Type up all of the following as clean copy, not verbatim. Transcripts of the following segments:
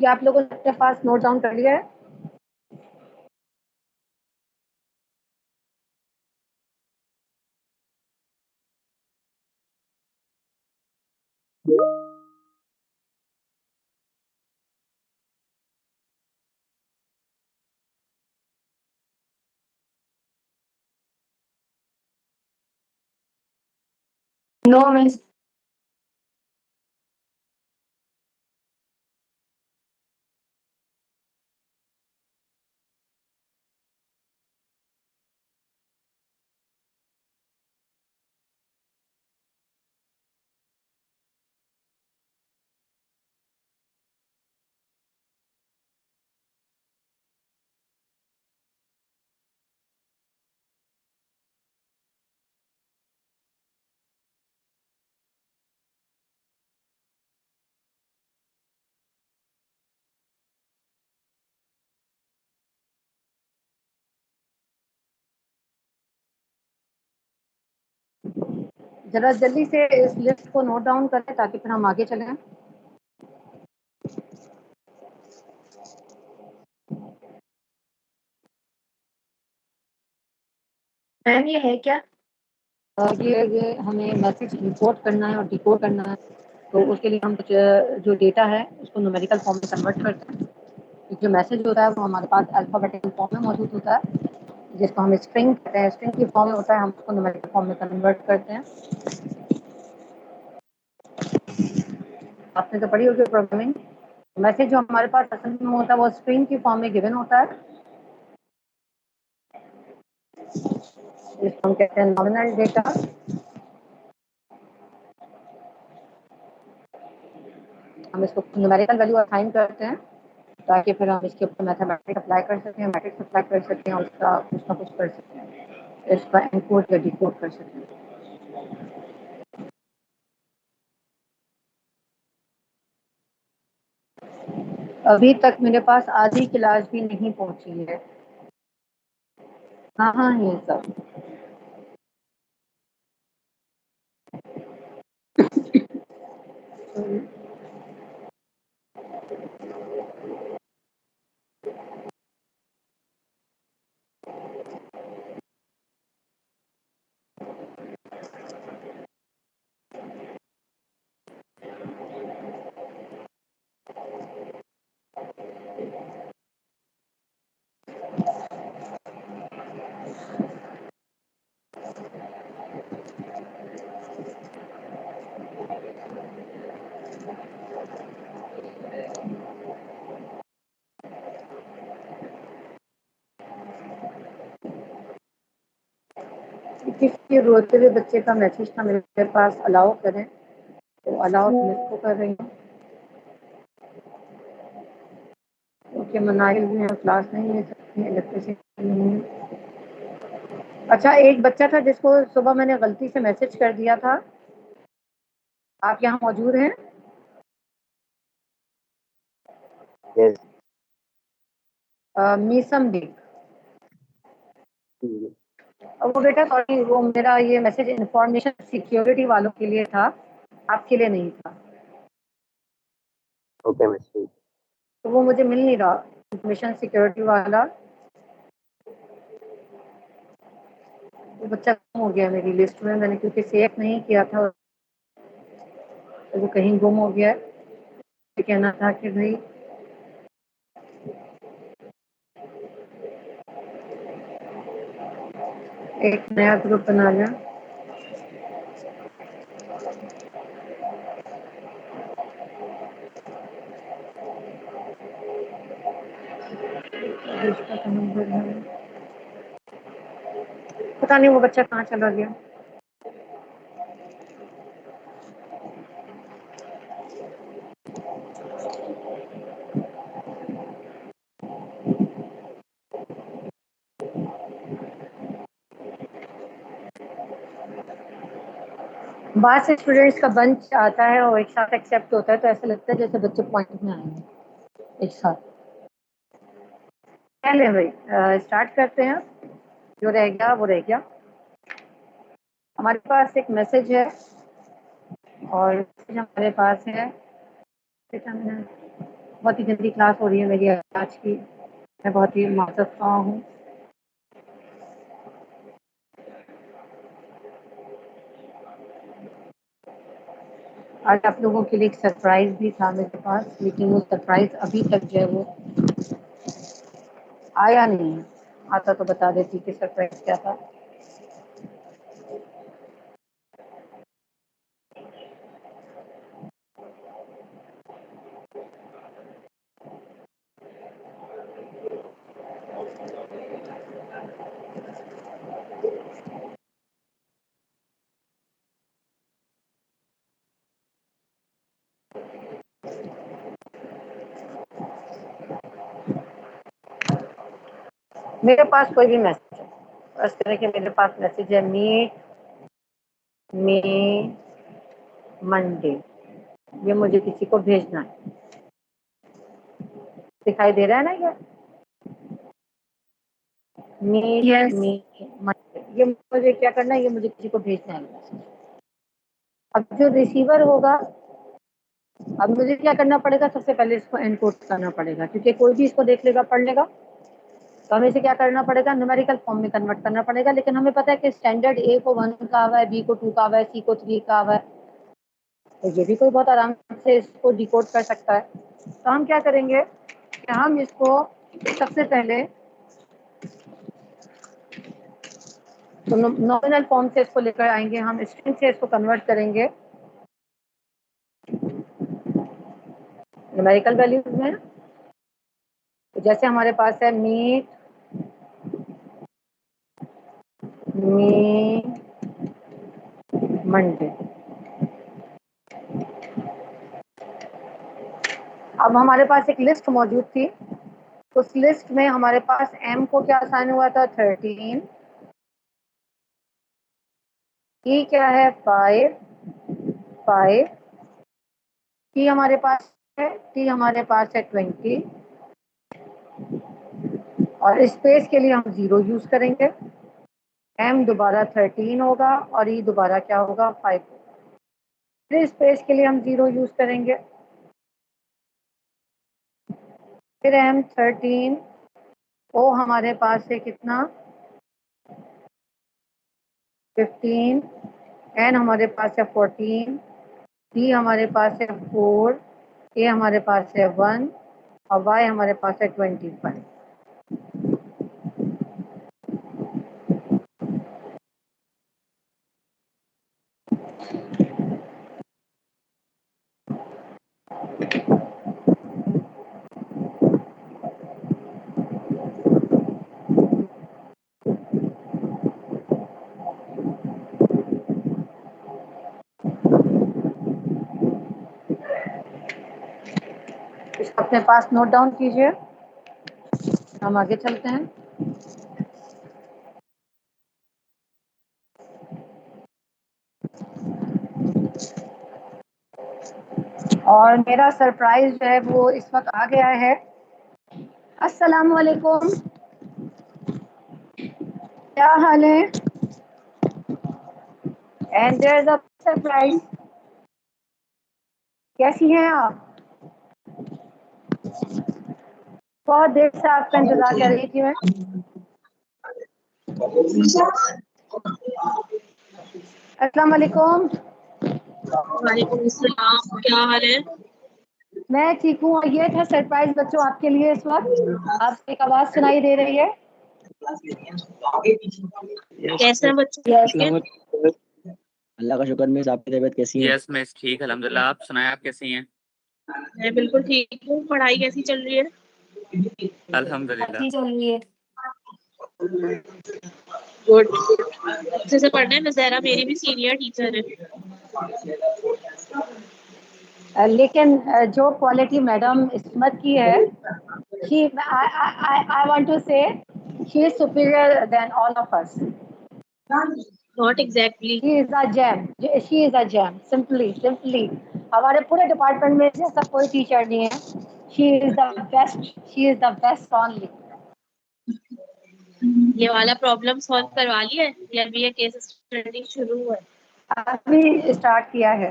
ये आप लोगों ने अपने पास नोट डाउन कर लिया है? No miss. जरा जल्दी से इस लिस्ट को नोट डाउन करें ताकि फिर हम आगे चलें। मैम ये है क्या? ये हमें मैसेज इंपोर्ट करना है और डिकोड करना है, तो उसके लिए हम कुछ जो डेटा है उसको न्यूमेरिकल फॉर्म में कन्वर्ट करते हैं। जो मैसेज होता है वो हमारे पास अल्फाबेटिकल फॉर्म में मौजूद होता है, जिसको हम स्ट्रिंग कहते हैं। स्ट्रिंग की फॉर्म में होता है, हम उसको न्यूमेरिकल फॉर्म में कन्वर्ट करते हैं। आपने तो पढ़ी होगी प्रोग्रामिंग। मैसेज जो हमारे पास असल में होता है वो स्ट्रिंग की फॉर्म में गिवन होता है, जिसको हम कहते हैं नॉमिनल डेटा। हम इसको न्यूमेरिकल वैल्यू असाइन करते हैं ताकि फिर हम इसके ऊपर मैथमेटिक्स अप्लाई कर सकें, मैट्रिक्स अप्लाई कर सकें और उसका कुछ ना कुछ कर सकें, इसका एनकोड या डिकोड कर सकें। अभी तक मेरे पास आधी क्लास भी नहीं पहुंची है। हाँ हाँ, ये सब किसी रोते हुए बच्चे का मैसेज था मेरे पास, अलाउ करें तो अलाउ तो इसको कर रही हूँ। ओके, मनाहिल भी है, क्लास नहीं ले सकती, इलेक्ट्रिसिटी नहीं है। अच्छा, एक बच्चा था जिसको सुबह मैंने गलती से मैसेज कर दिया था, आप यहाँ मौजूद हैं? यस। मीसम बेग। वो बेटा सॉरी, वो मेरा ये मैसेज इंफॉर्मेशन सिक्योरिटी वालों के लिए था, आपके लिए नहीं था। Okay miss. तो वो मुझे मिल नहीं रहा, इंफॉर्मेशन सिक्योरिटी वाला। वो बच्चा गुम हो गया मेरी लिस्ट में, मैंने क्योंकि सेव नहीं किया था, तो वो कहीं गुम हो गया। ये कहना था कि भाई एक नया ग्रुप बना लिया। पता नहीं वो बच्चा कहाँ चला गया। बाहर से स्टूडेंट्स का बंच आता है और एक साथ एक्सेप्ट होता है, तो ऐसा लगता है जैसे बच्चे पॉइंट में आएंगे एक साथ। चले भाई, स्टार्ट करते हैं। जो रह गया वो रह गया। हमारे पास एक मैसेज है और मैसेज हमारे पास है। बहुत ही गंदी क्लास हो रही है मेरी आज की, मैं बहुत ही माजूब हूँ। आज आप लोगों के लिए एक सरप्राइज भी था मेरे पास, लेकिन वो सरप्राइज अभी तक जो है वो आया नहीं है। आता तो बता देती कि सरप्राइज क्या था। मेरे पास कोई भी मैसेज है, इस तरह के मेरे पास मैसेज है, मीट मी मंडे, ये मुझे किसी को भेजना है। दिखाई दे रहा है ना ये मीट Yes. मी मंडे, ये मुझे क्या करना है, ये मुझे किसी को भेजना है मैसेज। अब जो रिसीवर होगा, अब मुझे क्या करना पड़ेगा, सबसे पहले इसको एनकोड करना पड़ेगा, क्योंकि कोई भी इसको देख लेगा, पढ़ लेगा, तो हमें इसे क्या करना पड़ेगा, न्यूमेरिकल फॉर्म में कन्वर्ट करना पड़ेगा। लेकिन हमें पता है कि स्टैंडर्ड ए को 1 का हुआ है, बी को 2 का हुआ है, सी को 3 का हुआ है, तो ये भी कोई बहुत आराम से इसको डिकोड कर सकता है। तो हम क्या करेंगे कि हम इसको सबसे पहले तो नॉमिनल फॉर्म से इसको लेकर आएंगे, हम स्ट्रिंग से इसको कन्वर्ट करेंगे न्यूमेरिकल वैल्यूज में। तो जैसे हमारे पास है मीट मी मंडे। अब हमारे पास एक लिस्ट मौजूद थी, उस लिस्ट में हमारे पास m को क्या असाइन हुआ था, 13, e क्या है 5, t हमारे पास है, t हमारे पास है 20, और स्पेस के लिए हम 0 यूज करेंगे। m दोबारा 13 होगा और e दोबारा क्या होगा, 5। फिर स्पेस के लिए हम 0 यूज करेंगे, फिर m 13, o हमारे पास है कितना 15, n हमारे पास है 14, d हमारे पास है 4, a हमारे पास है 1 और y हमारे पास है 25। इसको अपने पास नोट डाउन कीजिए, हम आगे चलते हैं। और मेरा सरप्राइज जो है वो इस वक्त आ गया है। अस्सलाम वालेकुम, क्या हाल है? And there is a surprise. कैसी हैं आप? बहुत देर से आपका इंतजार कर रही थी मैं। अस्सलाम वालेकुम। वालेकुम अस्सलाम, क्या हाल है? मैं ठीक हूँ, और ये था सरप्राइज बच्चों आपके लिए। इस वक्त आपको एक आवाज सुनाई दे रही है। कैसे हैं बच्चे? यस, ठीक है? अल्लाह का शुक्र। मिस आपकी तबीयत कैसी है? यस मिस, ठीक अल्हम्दुलिल्लाह। आप सुनाएं, आप कैसी हैं? मैं बिल्कुल ठीक हूँ। पढ़ाई कैसी चल रही है? अल्हम्दुलिल्लाह। अच्छी चल रही है। गुड। अच्छे से पढ़ना है। नज़ारा मेरी भी सीनियर टीचर है। लेकिन जो क्वालिटी मैडम इस्मत की है, I want to say she is superior than all of us. Not exactly. She is a gem. She is a gem. Simply. हमारे पूरे डिपार्टमेंट में जैसा कोई टीचर नहीं है। She is the best. She is the best only. ये वाला problem solve करवा लिया है या अभी ये केस स्टडी शुरू हुआ है? अभी स्टार्ट किया है।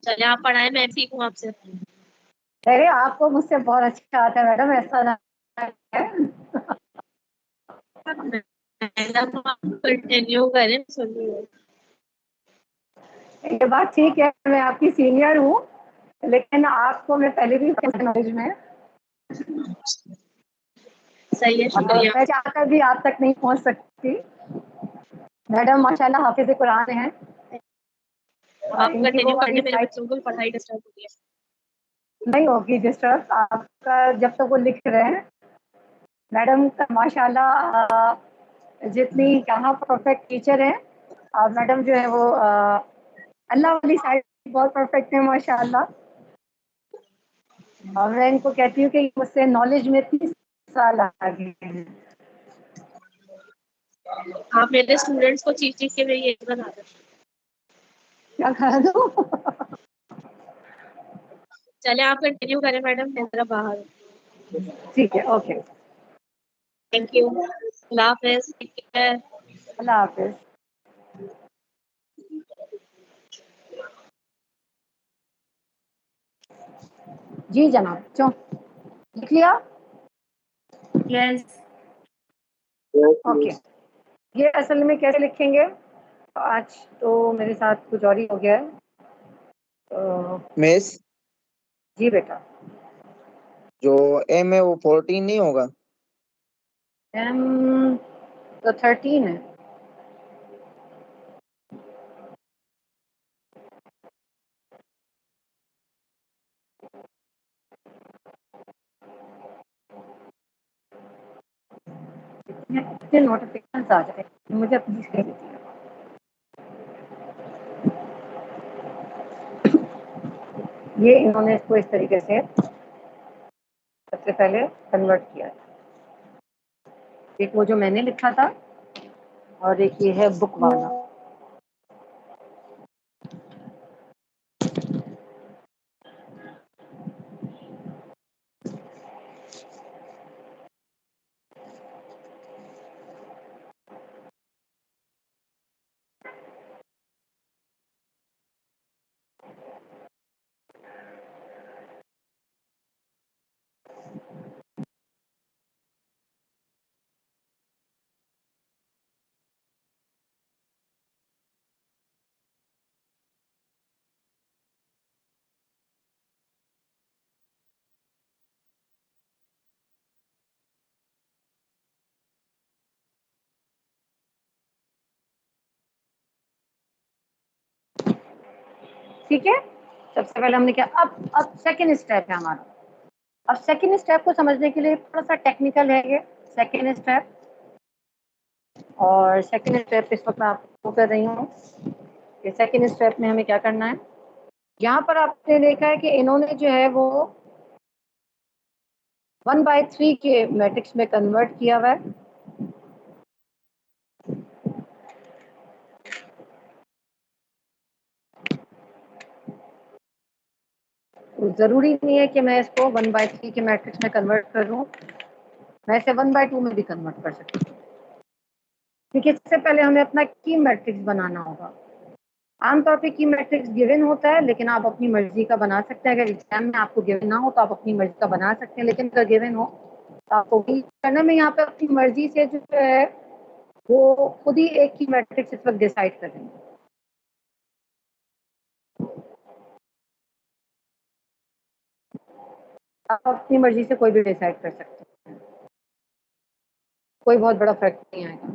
चले आप पढ़ाएं, मैं सीखूं आपसे। अरे आपको मुझसे बहुत अच्छा आता है मैडम, ऐसा ना है। मैडम आप कंटिन्यू करें, सुनिए। ये बात ठीक है, मैं आपकी सीनियर हूँ, लेकिन आपको मैं पहले भी नॉलेज में, सही है, शुक्रिया। मैं चाहकर भी आप तक नहीं पहुँच सकती। मैडम माशाल्लाह हाफिज़ कुरान हैं। आप इनकी वो कंटिन्यू वाली करने, मेरे साइड बच्चों को पढ़ाई डिस्टर्ब होती है। नहीं होगी डिस्टर्ब आपका जब तक वो लिख रहे हैं। मैडम का माशाल्लाह जितनी यहाँ परफेक्ट टीचर हैं, और मैडम जो है वो अल्लाह वाली साइड बहुत परफेक्ट है माशाल्लाह। और मैं इनको कहती हूँ कि मुझसे नॉलेज में 30 साल आगे हैं। आप मेरे स्टूडेंट्स को चीख चीख के मेरी एज बना दो। क्या कह दो? चले आप कंटिन्यू करें मैडम, मैं जरा बाहर हूँ। ठीक है, ओके, थैंक यू, अल्लाह हाफिज़, टेक केयर। अल्लाह हाफिज। जी जनाब, क्यों लिख लिया? यस। ओके, ये असल में कैसे लिखेंगे? आज तो मेरे साथ कुछ और ही हो गया है, तो मिस, जी बेटा। जो एम है वो 14 नहीं होगा? एम तो 13 है। इतने नोटिफिकेशन आ जाए मुझे अपनी स्क्रीन दिखती है। ये इन्होंने इसको इस तरीके से सबसे पहले कन्वर्ट किया। एक वो जो मैंने लिखा था, और एक ये है बुक वाला। ठीक है, सबसे पहले हमने क्या, अब सेकेंड स्टेप है हमारा। अब सेकेंड स्टेप को समझने के लिए थोड़ा सा टेक्निकल है ये सेकेंड स्टेप। और सेकेंड स्टेप इस वक्त मैं आपको कर रही हूँ कि सेकेंड स्टेप में हमें क्या करना है। यहाँ पर आपने देखा है कि इन्होंने जो है वो 1/3 के मैट्रिक्स में कन्वर्ट किया हुआ है। तो जरूरी नहीं है कि मैं इसको 1/3 के मैट्रिक्स में कन्वर्ट कर लूँ, मैं इसे 1/2 में भी कन्वर्ट कर सकती हूँ। क्योंकि इससे पहले हमें अपना की मैट्रिक्स बनाना होगा। आमतौर पे की मैट्रिक्स गिवन होता है, लेकिन आप अपनी मर्जी का बना सकते हैं। अगर एग्जाम में आपको गिवन ना हो तो आप अपनी मर्जी का बना सकते हैं, लेकिन अगर गिवन हो तो आपको वही करना। मैं यहाँ पे अपनी मर्जी से जो है वो खुद ही एक की मैट्रिक्स इस वक्त डिसाइड कर देंगे। आप अपनी मर्जी से कोई भी डिसाइड कर सकते हैं, कोई बहुत बड़ा फर्क नहीं आएगा।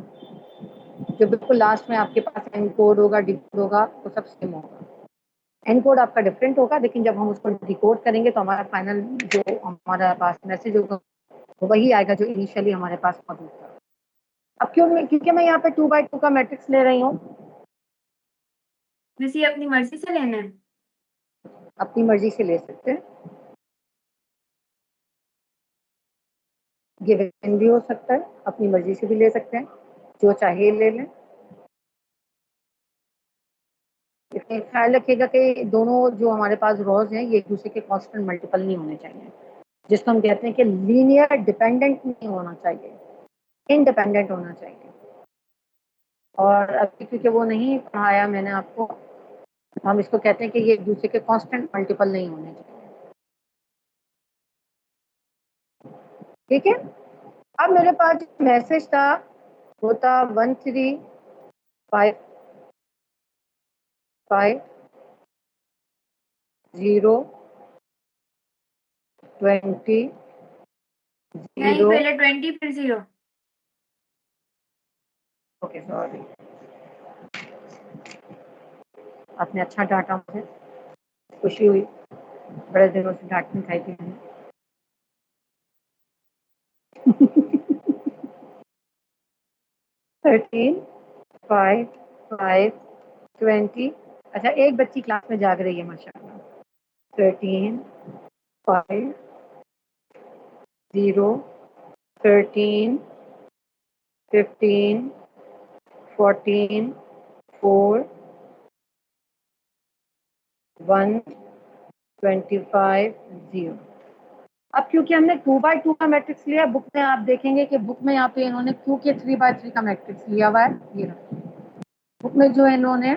जो बिल्कुल लास्ट में आपके पास एन कोड होगा, डी कोड होगा, वो सब सेम होगा। एन कोड आपका डिफरेंट होगा, लेकिन जब हम उसको डिकोड करेंगे तो हमारा फाइनल जो हमारे पास मैसेज होगा वो वही आएगा जो इनिशियली हमारे पास मौजूद था। अब क्योंकि मैं यहाँ पे 2/2 का मैट्रिक्स ले रही हूँ। वैसे अपनी मर्जी से लेना है। अपनी मर्जी से ले सकते हैं, गिवन भी हो सकता है, अपनी मर्जी से भी ले सकते हैं, जो चाहे ले लें। इसमें ख्याल रखिएगा कि दोनों जो हमारे पास रोज हैं ये एक दूसरे के कांस्टेंट मल्टीपल नहीं होने चाहिए, जिसको हम कहते हैं कि लीनियर डिपेंडेंट नहीं होना चाहिए, इंडिपेंडेंट होना चाहिए। और अभी क्योंकि वो नहीं पढ़ाया मैंने आपको, हम इसको कहते हैं कि ये एक दूसरे के कांस्टेंट मल्टीपल नहीं होने चाहिए। ठीक है। अब मेरे पास मैसेज था वो था 1355 0 20 नहीं 0 पहले 20 फिर 0। ओके सॉरी, आपने अच्छा डांटा मुझे, खुशी हुई, बड़े दिनों से डांट नहीं खाई थी मैंने। थर्टीन 5 5 20। अच्छा, एक बच्ची क्लास में जाग रही है माशाल्लाह। 13 5 0 13 15 14 4 1 25 0। अब क्योंकि हमने 2x2 का मैट्रिक्स लिया, बुक में आप देखेंगे कि बुक में यहाँ पे इन्होंने क्यू के 3x3 का मैट्रिक्स लिया हुआ है। ये रहा। बुक में जो इन्होंने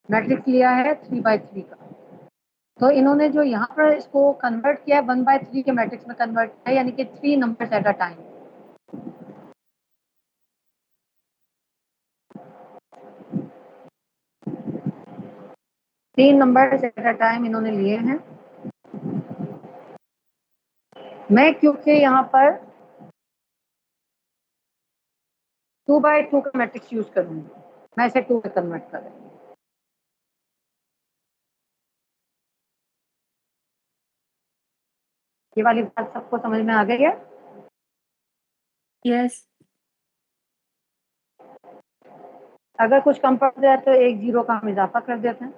मैट्रिक्स लिया है 3x3 का, तो इन्होंने जो यहाँ पर इसको कन्वर्ट किया है 1/3 के मैट्रिक्स में कन्वर्ट किया, यानी कि 3 नंबर्स एट अ टाइम। तीन नंबर्स एट अ टाइम इन्होंने लिए हैं। मैं क्योंकि यहाँ पर 2x2 का मैट्रिक्स यूज करूंगी, मैं इसे 2 में कन्वर्ट कर रही हूँ। ये वाली बात सबको समझ में आ गई है? यस। अगर कुछ कम पड़ जाए तो एक 0 का हम इजाफा कर देते हैं।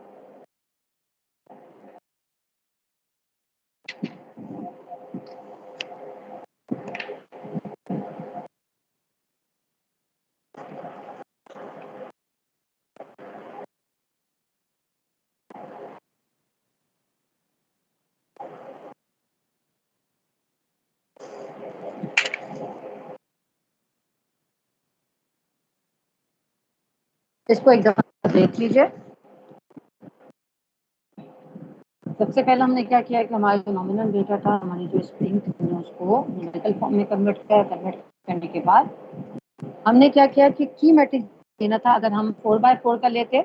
इसको एक दफा देख लीजिए। सबसे पहले हमने क्या किया कि हमारा जो नॉमिनल डेटा था, हमारी जो स्ट्रिंग थी, हमने उसको न्यूमेरिकल फॉर्म में कन्वर्ट किया। कन्वर्ट करने के बाद हमने क्या किया कि की मैट्रिक्स देना था। अगर हम 4x4 का लेते,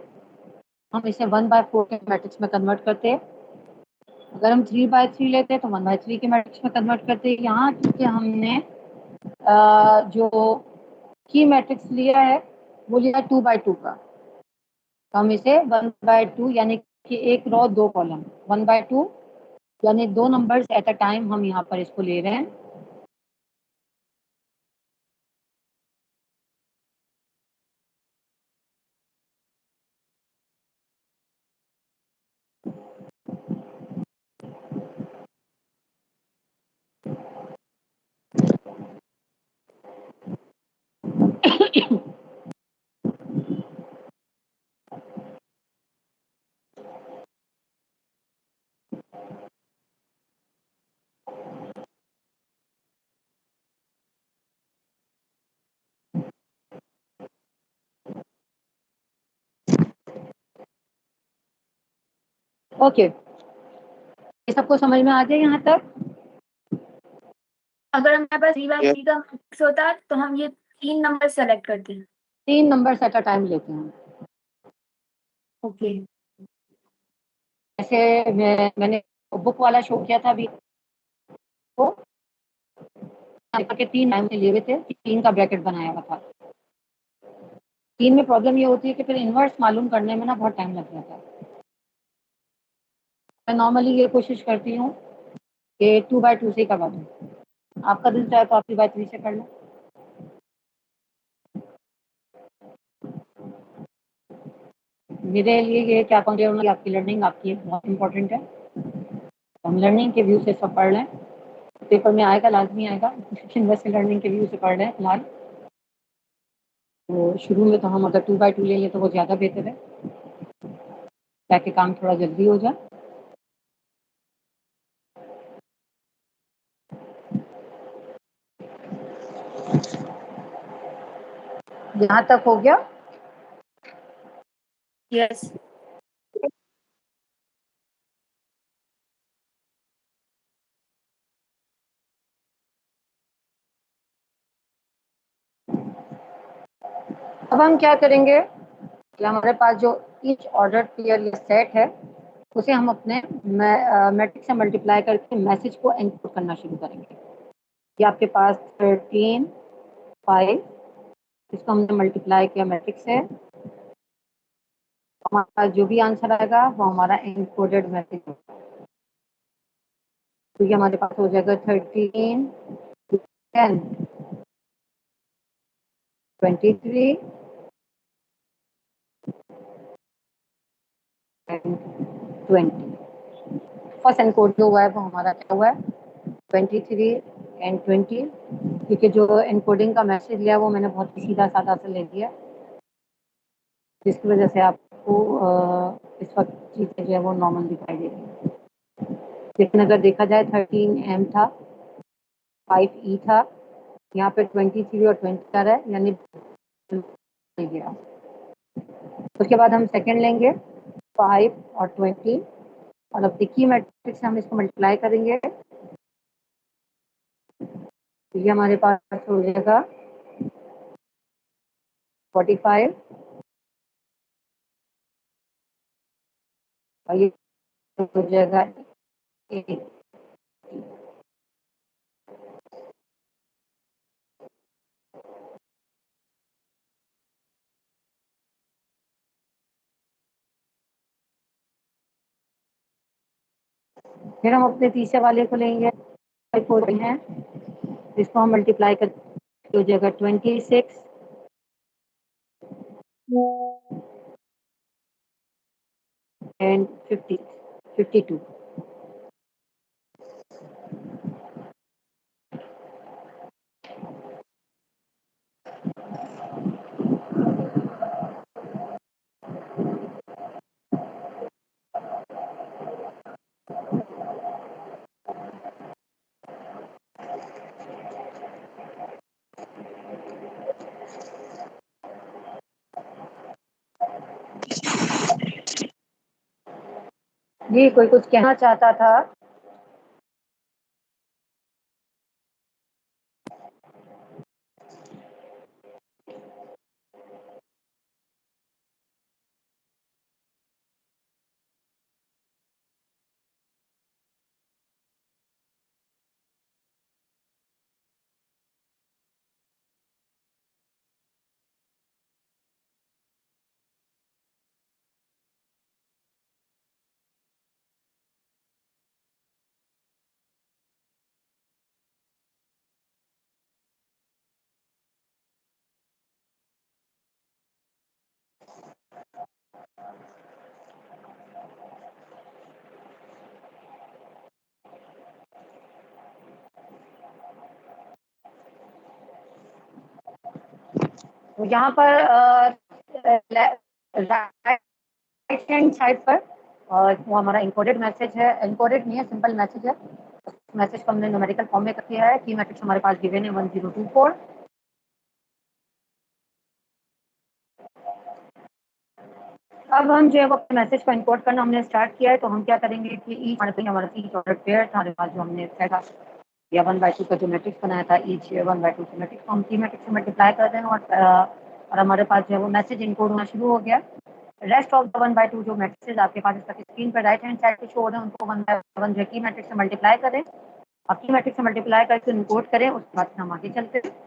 हम इसे 1/4 के मैट्रिक्स में कन्वर्ट करते। अगर हम 3x3 लेते तो 1/3 के मैट्रिक्स में कन्वर्ट करते। यहाँ क्योंकि हमने जो की मैट्रिक्स लिया है वो लिया 2x2 का, तो हम इसे 1/2 यानी कि एक रो 2 कॉलम, 1/2 यानी 2 नंबर्स एट अ टाइम हम यहाँ पर इसको ले रहे हैं। ओके, ये सबको समझ में आ जाए यहाँ तक? अगर हमारे पास 3x3 का मैट्रिक्स होता तो हम ये 3 नंबर सेलेक्ट करते हैं। 3 नंबर्स एट अ टाइम लेते हैं। ओके। जैसे मैंने बुक वाला शो किया था अभी, तो के 3 टाइम लिए हुए थे, 3 का ब्रैकेट बनाया हुआ था। 3 में प्रॉब्लम ये होती है कि फिर इनवर्स मालूम करने में ना बहुत टाइम लग जाता है। मैं नॉर्मली ये कोशिश करती हूँ कि 2x2 से ही करवा दूँ। आपका दिल चाहे तो आप 3x3 से कर लें। मेरे लिए ये क्या कहूँगी, आपकी लर्निंग आपकी बहुत इम्पोर्टेंट है। हम लर्निंग के व्यू से सब पढ़ लें, पेपर में आएगा, लाजमी आएगा, लेकिन वैसे लर्निंग के व्यू से पढ़ लें फिलहाल। तो शुरू में तो हम अगर 2x2 ले लें तो वो ज़्यादा बेहतर है, ताकि काम थोड़ा जल्दी हो जाए। यहाँ तक हो गया? यस। अब हम क्या करेंगे कि हमारे पास जो ईच ऑर्डर पेयर या सेट है उसे हम अपने मैट्रिक्स से मल्टीप्लाई करके मैसेज को एनकोड करना शुरू करेंगे। ये आपके पास 13 5 इसको हमने मल्टीप्लाई किया मैट्रिक्स है, हमारे पास जो भी आंसर आएगा वो हमारा एनकोडेड मैसेज होगा। तो ये हमारे पास हो जाएगा 13 10 23 and 20। फर्स्ट एनकोड जो हुआ है वो हमारा क्या हुआ है 23 and 20, क्योंकि जो एनकोडिंग का मैसेज लिया वो मैंने बहुत सीधा साधा से ले लिया, जिसकी वजह से आपको इस वक्त चीज़ें जो है वो नॉर्मल दिखाई दे रही है। लेकिन अगर देखा जाए 13M था, 5E था, यहाँ पे 23 और 20 आ रहा है, यानी गया। उसके बाद हम सेकंड लेंगे 5 और 20, और अब देखिए मैट्रिक्स से हम इसको मल्टीप्लाई करेंगे तो ये हमारे पास हो जाएगा 45 और ये हो जाएगा 8। फिर हम अपने तीसरे वाले को लेंगे 4 है, इसको हम मल्टीप्लाई कर हो जाएगा 26 and 52। जी कोई कुछ कहना चाहता था? यहाँ पर राइट हैंड साइड पर वो हमारा इनकोडेड मैसेज है, इनकोडेड नहीं है, सिंपल मैसेज है। मैसेज को हमने न्यूमेरिकल फॉर्म में किया है कि मैट्रिक्स हमारे पास गिवन है 1024। अब हम जो है वो अपने मैसेज को इनकोड करना हमने स्टार्ट किया है, तो हम क्या करेंगे कि ईच हमारा ईच ऑर्डर पेयर था हमारे पास जो हमने सेट या 1/2 का जो मैट्रिक्स बनाया था, ईच 1/2 के मैट्रिक्स को हम 3 मैट्रिक्स से मल्टीप्लाई कर दें और हमारे पास जो है वो मैसेज इनकोड होना शुरू हो गया। रेस्ट ऑफ द 1/2 जो मैट्रिक्स आपके पास इस स्क्रीन पर राइट हैंड साइड पे शो हो रहे हैं उनको 1/1 जो की मैट्रिक्स से मल्टीप्लाई करें, और की मैट्रिक्स से मल्टीप्लाई करके इनकोड करें, उसके बाद हम आगे चलते हैं।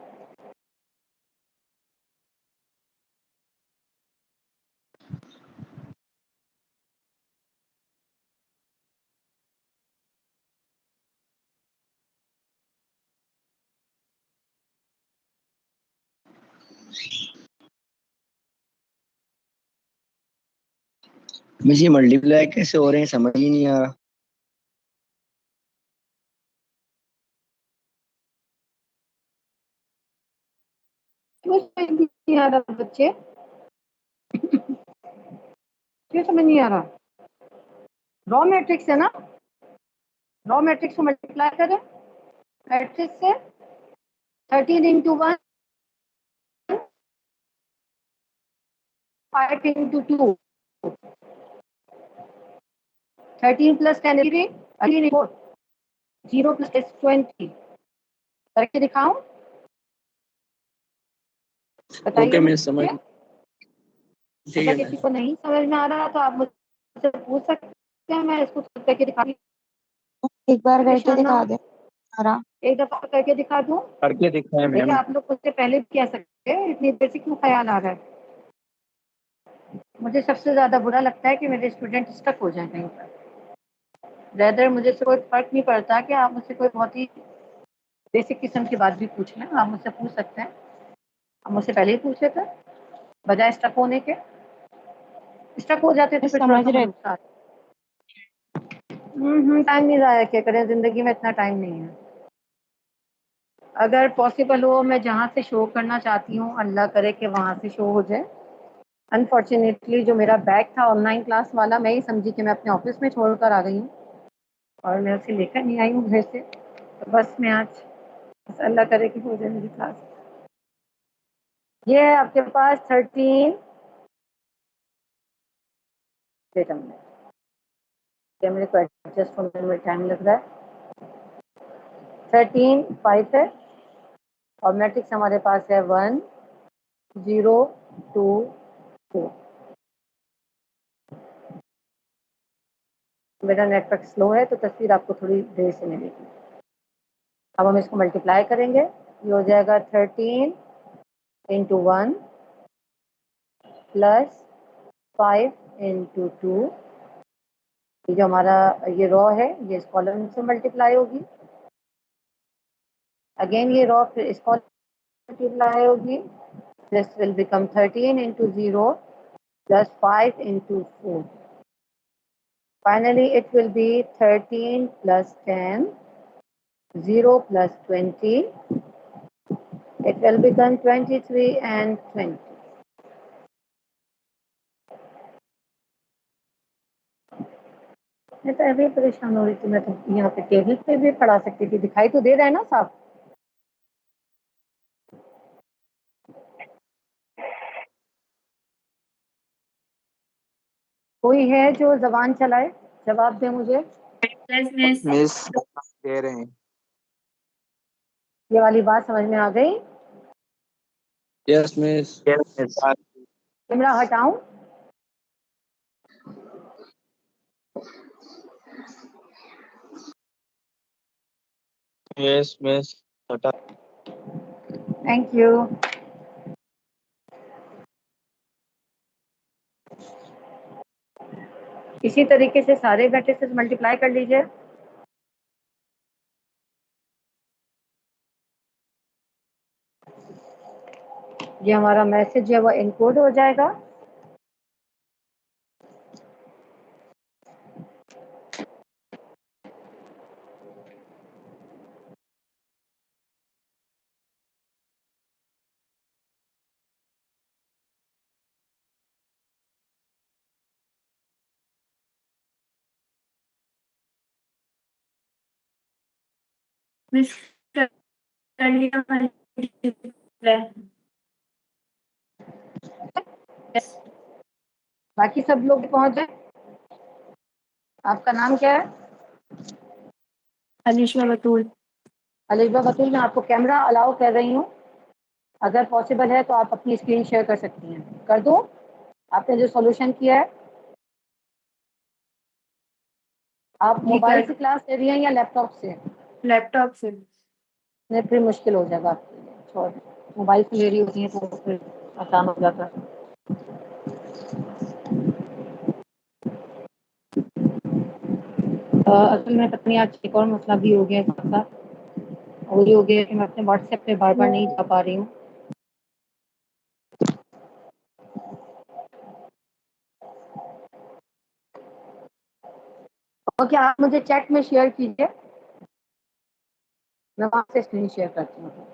मुझे मल्टीप्लाई कैसे हो रहे हैं समझ ही नहीं आ रहा। क्यों समझ नहीं आ रहा बच्चे? क्यों समझ नहीं आ रहा? रॉ मैट्रिक्स है ना, रॉ मैट्रिक्स को मल्टीप्लाई करें मैट्रिक्स से 13 into 1 5 into 2 13 plus 10 is 18 4 0 plus is 20 करके दिखाऊं? ओके मैं समझ ठीक अगर है किसी को नहीं समझ में आ रहा तो आप मुझसे पूछ सकते हैं, मैं इसको करके दिखा दूँ। एक बार करके परेशान ना दिखा हो। दे सारा। एक दफा करके दिखा दूँ। करके दिखाए देखिए मैम। आप लोग मुझसे पहले भी कह सकते हैं, इतनी देर से क्यों ख्याल आ रहा है। मुझे सबसे ज्यादा बुरा लगता है कि मेरे स्टूडेंट स्टक हो जाए कहीं पर। रेदर मुझे से कोई फर्क नहीं पड़ता कि आप मुझसे कोई बहुत ही बेसिक किस्म की बात भी पूछ लें, आप मुझसे पूछ सकते हैं। आप मुझसे पहले ही पूछ लेते, बजाय स्टक होने के। स्टक हो जाते तो फिर थोड़ा समझ सा रहे। नुकसान। टाइम नहीं जाया क्या करें, जिंदगी में इतना टाइम नहीं है। अगर पॉसिबल हो, मैं जहाँ से शो करना चाहती हूँ अल्लाह करे कि वहाँ से शो हो जाए। अनफॉर्चुनेटली जो मेरा बैग था ऑनलाइन क्लास वाला, मैं ही समझी कि मैं अपने ऑफिस में छोड़कर आ गई हूँ और मैं उसे लेकर नहीं आई हूँ घर से। तो बस मैं आज बस अल्लाह करे कि हो जाए मेरी क्लास। ये है आपके पास 13 डेटा मिनट। ये मेरे को एडजस्ट होने में टाइम लग रहा है। 13 5 है और मैट्रिक्स हमारे पास है 1 0 2 4। मेरा नेटवर्क स्लो है तो तस्वीर आपको थोड़ी देर से मिलेगी। अब हम इसको मल्टीप्लाई करेंगे, ये हो जाएगा 13 इंटू 1 प्लस 5 इंटू 2। ये जो हमारा ये रॉ है ये इस कॉलम से मल्टीप्लाई होगी। अगेन ये रॉ फिर इस कॉलम मल्टीप्लाई होगी। This will become 13 into 0 plus 5 into 4। Finally, it will be 13 plus 10, 0 plus 20. It will become 23 and 20. मैं तो अभी परेशान हो रही थी, मैं तो यहाँ पे टेबल पे भी पढ़ा सकती थी। दिखाई तो दे रहा है ना साहब। कोई है जो जबान चलाए, जवाब दे मुझे। Yes miss. मिस दे रहे हैं। ये वाली बात समझ में आ गई। Yes miss. कैमरा हटाऊं? यस मिस हटा। Thank you. इसी तरीके से सारे मैट्रिसेस मल्टीप्लाई कर लीजिए। ये हमारा मैसेज है वो इनकोड हो जाएगा। मिस कर लिया मैंने। यस। बाकी सब लोग पहुंच गए। आपका नाम क्या है? अलिशा बतूल। अलीबा बतूल। मैं आपको कैमरा अलाउ कर रही हूँ। अगर पॉसिबल है तो आप अपनी स्क्रीन शेयर कर सकती हैं। कर दूँ? आपने जो सॉल्यूशन किया है, आप जी मोबाइल कर। से क्लास ले रही हैं या लैपटॉप से? लैपटॉप से। नहीं, फिर मुश्किल हो जाएगा आपके लिए। छोड़, मोबाइल से ले रही होती हैं तो फिर आसान हो जाता है। असल में पत्नी आज एक और मसला भी हो गया साथ साथ, और ये हो गया कि मैं अपने व्हाट्सएप पे बार बार नहीं जा पा रही हूँ। और क्या आप मुझे चैट में शेयर कीजिए, मैं वहाँ से स्क्रीन शेयर करती हूँ।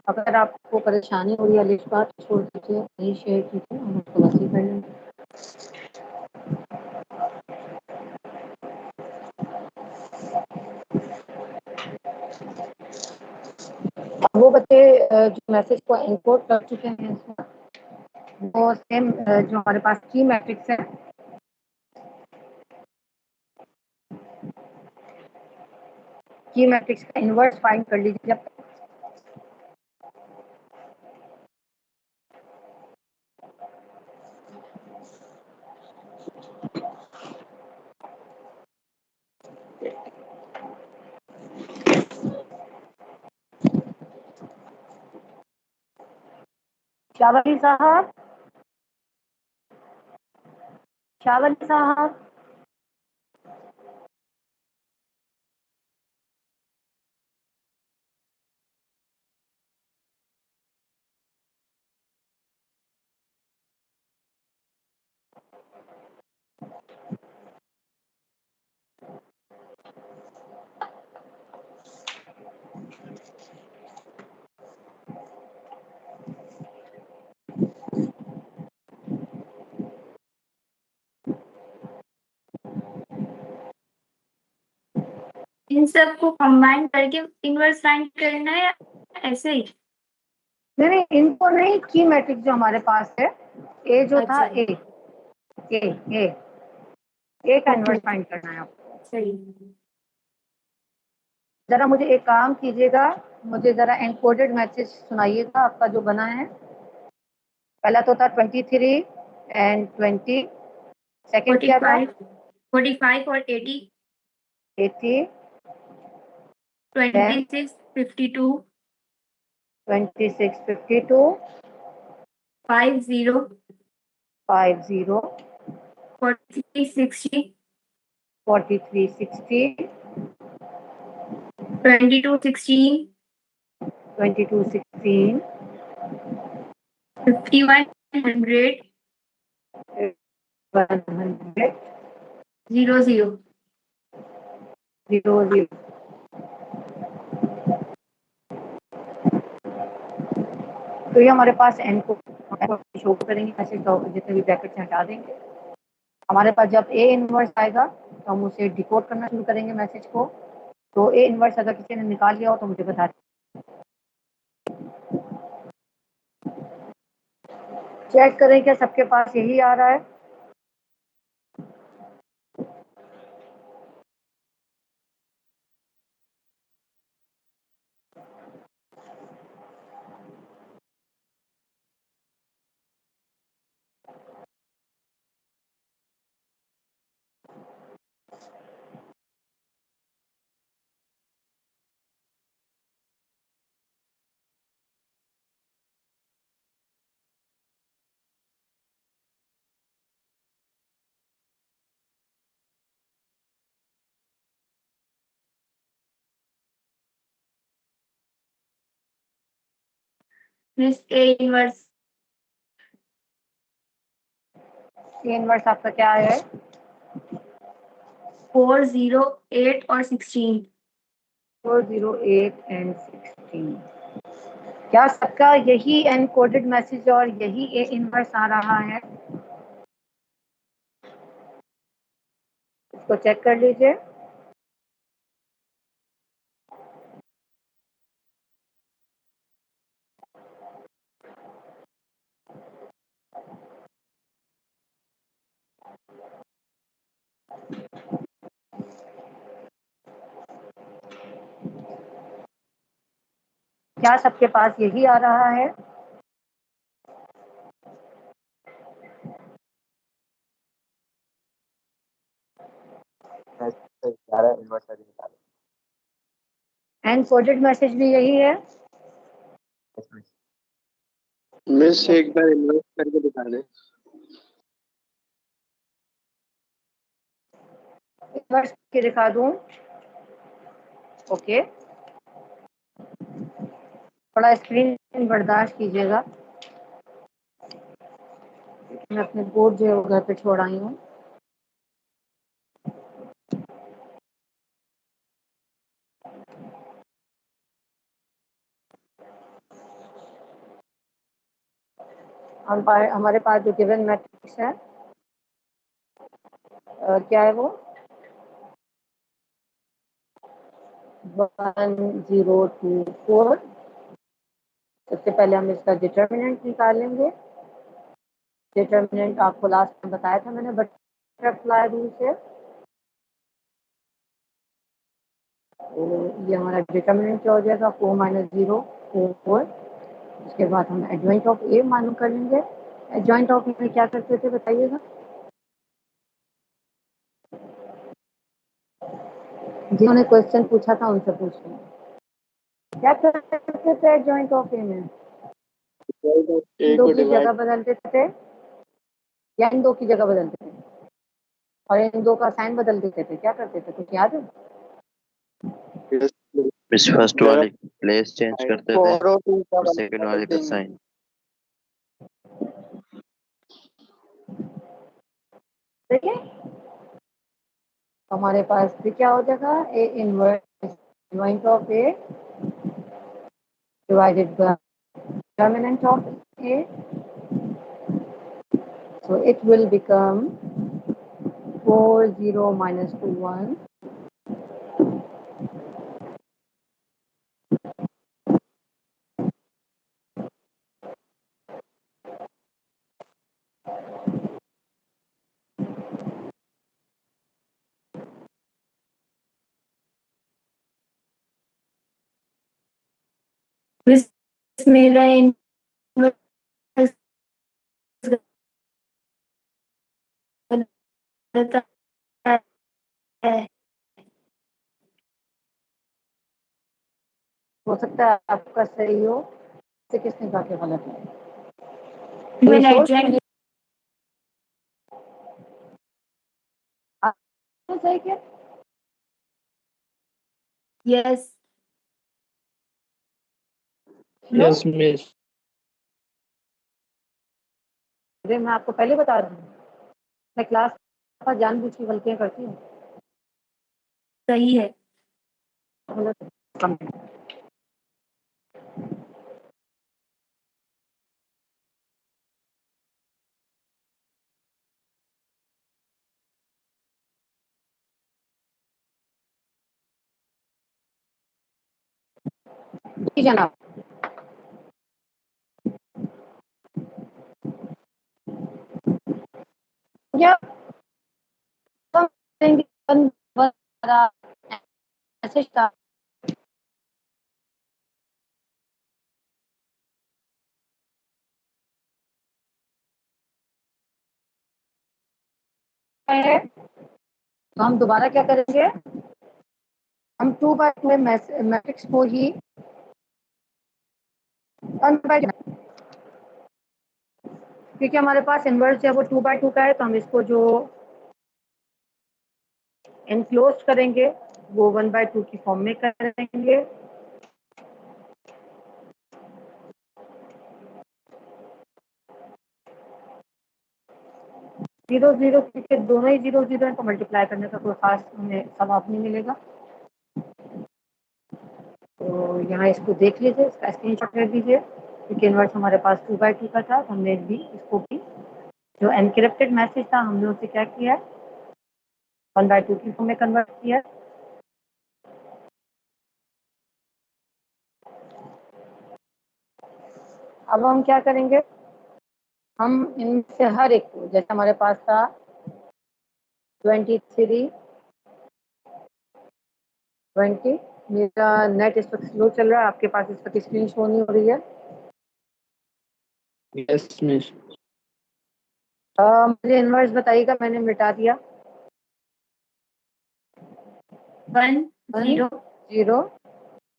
अगर आपको परेशानी हो रही है लिस्ट बात छोड़ दीजिए, नहीं शेयर कीजिए, हम उसको वैसे ही कर लेंगे। वो बच्चे जो मैसेज को एनकोड कर चुके हैं वो सेम जो हमारे पास की मैट्रिक्स है की मैट्रिक्स का इनवर्स फाइंड कर लीजिए। जब शावली साहब, शावली साहब, इन सबको कंबाइन करके इनवर्स फाइंड करना है या ऐसे ही? नहीं नहीं, इनको नहीं, की मैट्रिक्स जो हमारे पास है, ए जो था अच्छा। ए ए ए ए का इनवर्स ओके, फाइंड करना है आपको। सही। जरा मुझे एक काम कीजिएगा, मुझे जरा एनकोडेड मैसेज सुनाइएगा आपका जो बना है। पहला तो था 23 एंड 20, सेकंड क्या था 45 और 80, 80, 26, 52, 26, 52, 50, 50, 43, 60, 43, 60, 22, 16, 22, 16, 51, 100, 100, 0, 0। 0, 0। तो ये हमारे पास एन को शो करेंगे, मैसेज जितने भी ब्रैकेट से हटा देंगे। हमारे पास जब ए इनवर्स आएगा तो हम उसे डिकोड करना शुरू करेंगे मैसेज को। तो ए इनवर्स अगर किसी ने निकाल लिया हो तो मुझे बता दें। चेक करें क्या सबके पास यही आ रहा है। Miss A inverse A inverse आपका क्या है 4, 0, 8 और 16। 4, 0, 8 एंड 16। क्या सबका यही एनकोडेड मैसेज और यही ए इनवर्स आ रहा है? इसको चेक कर लीजिए। क्या सबके पास यही आ रहा है? एनकोडेड मैसेज भी यही है? मिस एक बार इन्वर्स करके दिखा दे। इनवर्स के दिखा दूं? ओके, थोड़ा स्क्रीन बर्दाश्त कीजिएगा, मैं अपने बोर्ड जो है वो घर पे छोड़ आई हूँ। हमारे पास जो गिवन मैट्रिक्स है क्या है वो 1 0 2 4। सबसे पहले हम इसका डिटर्मिनेंट निकालेंगे। डिटर्मिनेंट आपको लास्ट में बताया था मैंने बटरफ्लाई रूल से। तो ये हमारा डिटर्मिनेंट क्या हो जाएगा 4 - 0 4। उसके बाद हम एडजॉइंट ऑफ ए मालूम कर लेंगे। एडजॉइंट ऑफ ए में क्या करते थे बताइएगा। जिन्होंने क्वेश्चन पूछा था उनसे पूछ रहे हैं क्या करते थे एडजॉइंट ऑफ ए में। ए दो को की डिवाइड जगह बदलते थे या इन दो की जगह बदलते थे और इन दो का साइन बदल देते थे। क्या करते थे कुछ याद है। मिस फर्स्ट वाली प्लेस चेंज करते थे 4 और 2 का और सेकंड वाली का देंगे। साइन। देखिए हमारे पास भी क्या हो जाएगा A inverse adjoint of A divided by determinant of A. So it will become 4 0 minus 2 1. Miss मेरा इनवर्स गलत है। हो सकता है आपका सही हो से किसने कहा कि गलत है। When ये I सोच joined, आपने सही किया। yes, yes miss. अरे मैं आपको पहले बता रही हूँ मैं क्लास पर जानबूझ की गलतियां करती हूँ। सही है। जी जनाब। या मैसेज था तो हम दोबारा क्या करेंगे हम 2 by 2 मैट्रिक्स को ही 1 by क्योंकि हमारे पास इनवर्स है वो 2 by 2 का है तो हम इसको जो एनक्लोज करेंगे वो 1 by 2 की फॉर्म में करेंगे। जीरो जीरो क्योंकि दोनों ही 0 0 है तो मल्टीप्लाई करने का कोई खास हमें सवाब नहीं मिलेगा। तो यहाँ इसको देख लीजिए इसका स्क्रीनशॉट ले दीजिए क्योंकि इनवर्स हमारे पास 2 by 2 का था तो हमने भी इसको भी जो एनक्रिप्टेड मैसेज था हमने उसे क्या किया 1 by 2 की फॉर्म में कन्वर्ट किया। अब हम क्या करेंगे हम इनमें से हर एक को जैसे हमारे पास था 23 20 मेरा नेट इस वक्त स्लो चल रहा है आपके पास इस वक्त स्क्रीन शो नहीं हो रही है। Yes miss. मुझे इनवर्स बताइएगा मैंने मिटा दिया 1 0 0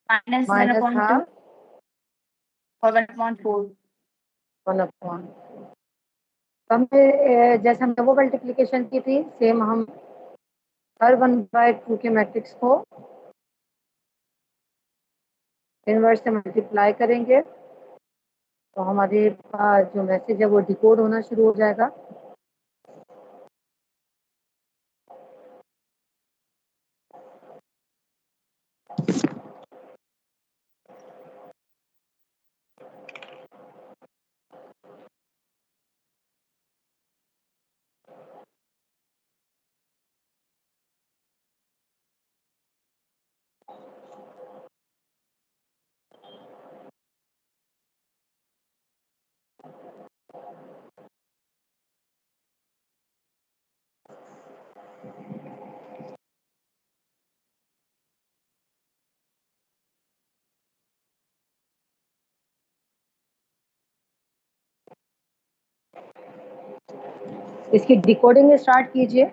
minus 1 माइनस upon 2 हाफ और 1 upon 4. 1 अपॉन हमें जैसे हमने वो मल्टीप्लिकेशन की थी सेम हम हर 1 by 2 के मैट्रिक्स को इनवर्स से मल्टीप्लाई करेंगे तो हमारे पास जो मैसेज है वो डिकोड होना शुरू हो जाएगा। इसकी डिकोडिंग स्टार्ट कीजिए।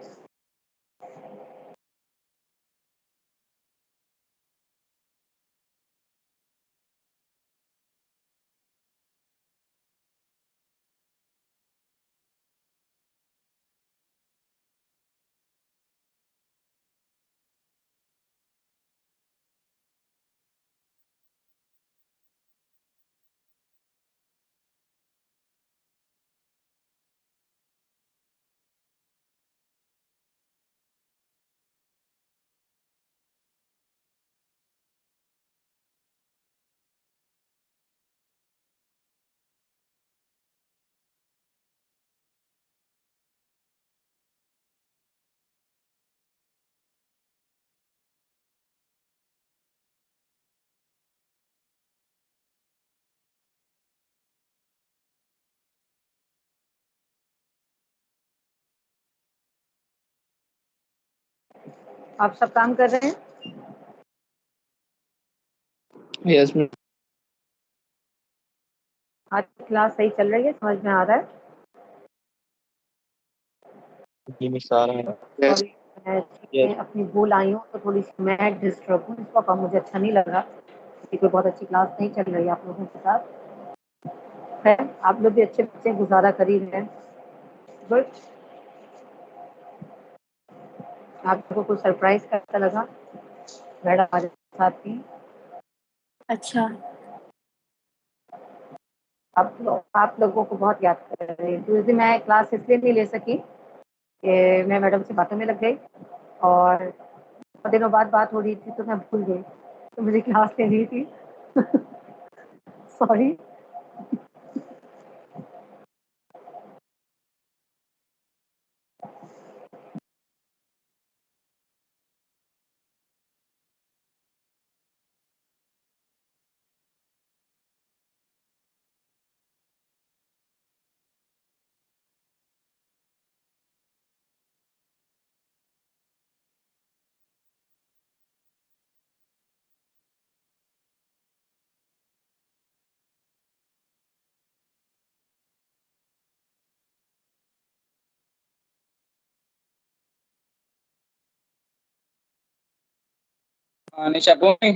आप सब काम कर रहे हैं? Yes ma'am. आज क्लास सही चल रही है, समझ में आ रहा है? ये मिस आ रहा है। यस। सॉरी, मैं चीज़ें अपनी भूल आई हूँ तो थोड़ी सी मैं डिस्टर्ब हूँ, इसका काम मुझे अच्छा नहीं लगा कि कोई बहुत अच्छी क्लास नहीं चल रही है आप लोगों के साथ। है, आप लोग भी अच्छे बच्चे गुजारा कर ही रहे हैं। गुड। आप लोगों को सरप्राइज कैसा लगा मैडम हमारे साथ थी? अच्छा। आप लोगों को बहुत याद कर रही हूँ। तो उस दिन मैं क्लास इसलिए नहीं ले सकी कि मैं मैडम से बातों में लग गई और बहुत दिनों बाद बात हो रही थी तो मैं भूल गई, तो मुझे क्लास लेनी थी। सॉरी। निशा बोल।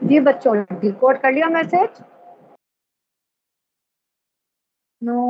जी बच्चों, डिकोड कर लिया मैसेज? नो।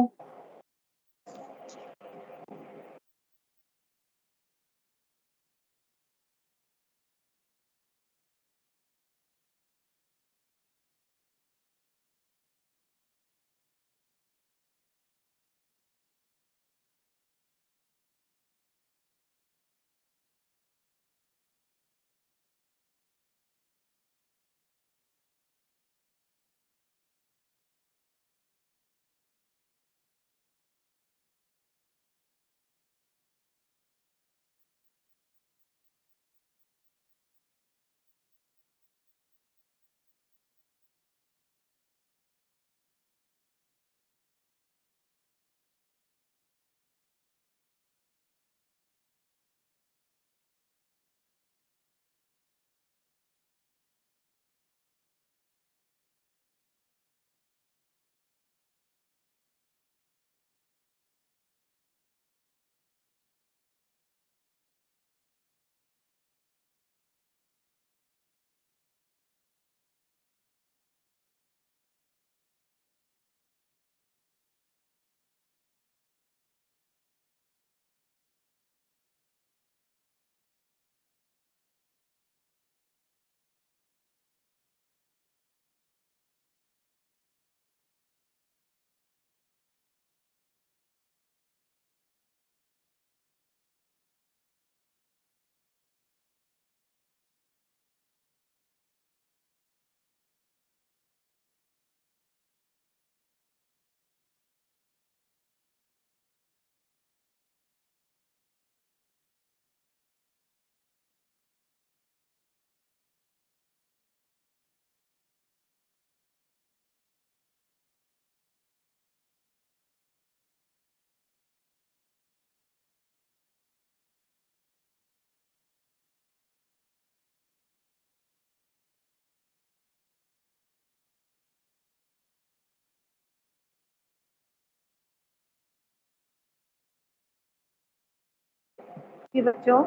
कि बच्चों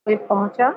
कोई पहुंचा?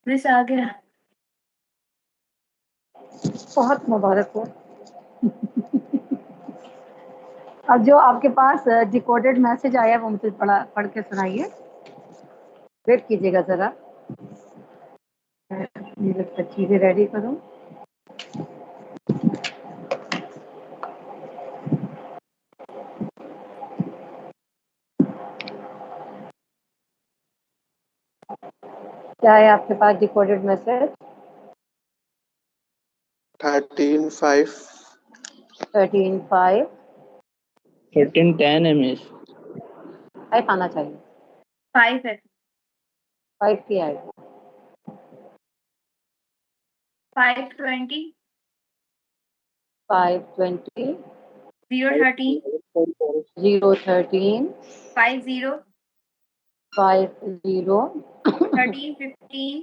मिस आ गया। बहुत मुबारक हो। अब जो आपके पास डिकोडेड मैसेज आया वो मुझे पढ़ के सुनाइए। वेट कीजिएगा जरा, मैं चीजें रेडी करूं। क्या है आपके पास डिकोडेड मैसेज? 13.5 13.5 13.10 है मिस। 5 आना चाहिए। 5 है। 5 की आएगा। 5:20 5:20 0:13 0:13 50 50 13:15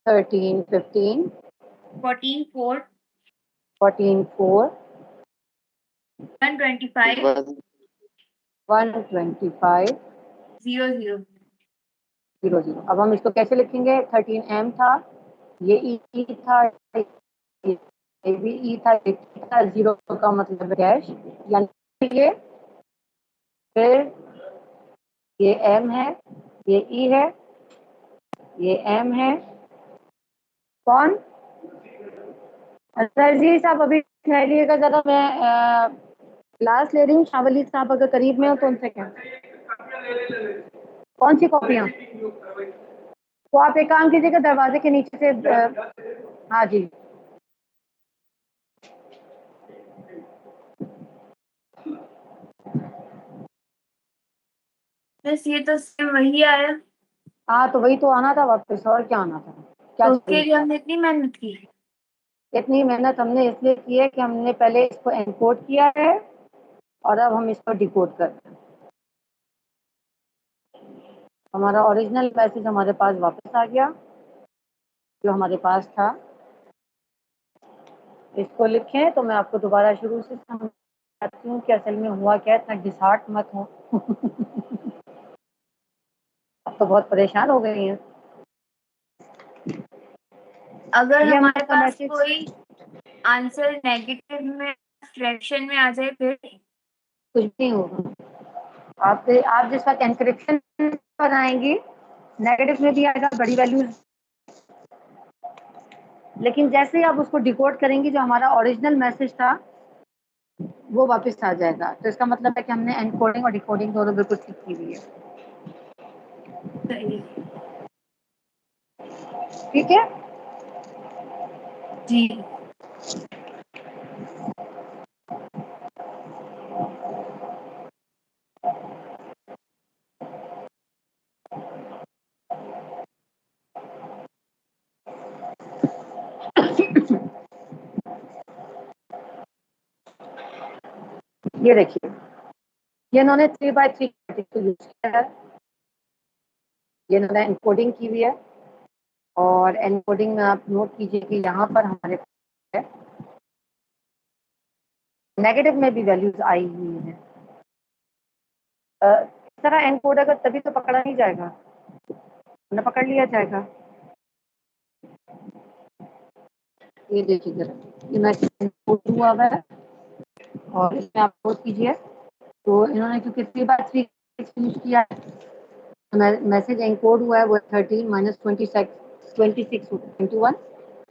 13:15 14:4 14:4 1:25 1:25 00 00। अब हम इसको कैसे लिखेंगे? 13M था, ये ई था, ये भी ई था, ये T था, 0 का मतलब डैश, यानी ये फिर ये M है, ये E है, ये M है। कौन? सर जी साहब अभी ठहरिएगा जरा, मैं क्लास ले रही हूँ। शावली साहब अगर करीब में हो तो उनसे क्या, कौन सी कॉपियाँ? तो आप एक काम कीजिएगा, दरवाजे के नीचे से हाँ जी। बस ये तो सेम वही आया। हाँ तो वही तो आना था वापस, और क्या आना था? क्या तो उसके चाहिए लिए था? हमने इतनी मेहनत की। इतनी मेहनत हमने इसलिए की है कि हमने पहले इसको एनकोड किया है और अब हम इसको डिकोड कर रहे हैं। हमारा ओरिजिनल मैसेज हमारे पास वापस आ गया, जो हमारे पास था। इसको लिखें तो मैं आपको दोबारा शुरू से समझाती हूँ कि असल में हुआ क्या है, इतना डिसहार्ट मत हो। अब तो बहुत परेशान हो गई हैं। अगर ये हमारे हमारा पास मैसेज कोई आंसर नेगेटिव में फ्रैक्शन में आ जाए फिर? कुछ भी नहीं होगा। आप जिस वक्त एनक्रिप्शन पर आएंगी, नेगेटिव में भी आएगा बड़ी वैल्यूज, लेकिन जैसे ही आप उसको डिकोड करेंगी, जो हमारा ओरिजिनल मैसेज था वो वापस आ जाएगा। तो इसका मतलब है कि हमने एनकोडिंग और डिकोडिंग दोनों बिल्कुल ठीक की हुई है। सही। ठीक है जी। ये देखिए, ये इन्होंने 3x3 को यूज किया है, ये इन्होंने एनकोडिंग की हुई है। और एनकोडिंग में आप नोट कीजिए कि यहाँ पर हमारे पास है नेगेटिव में भी वैल्यूज आई हुई हैं। इस तरह एनकोड अगर तभी तो पकड़ा नहीं जाएगा, ना पकड़ लिया जाएगा। ये देखिए जरा, ये मैसेज एनकोड हुआ हुआ है और इसमें आप नोट कीजिए। तो इन्होंने क्योंकि 3x3 यूज किया है, मैसेज एनकोड हुआ है वो 13 minus 26 26 21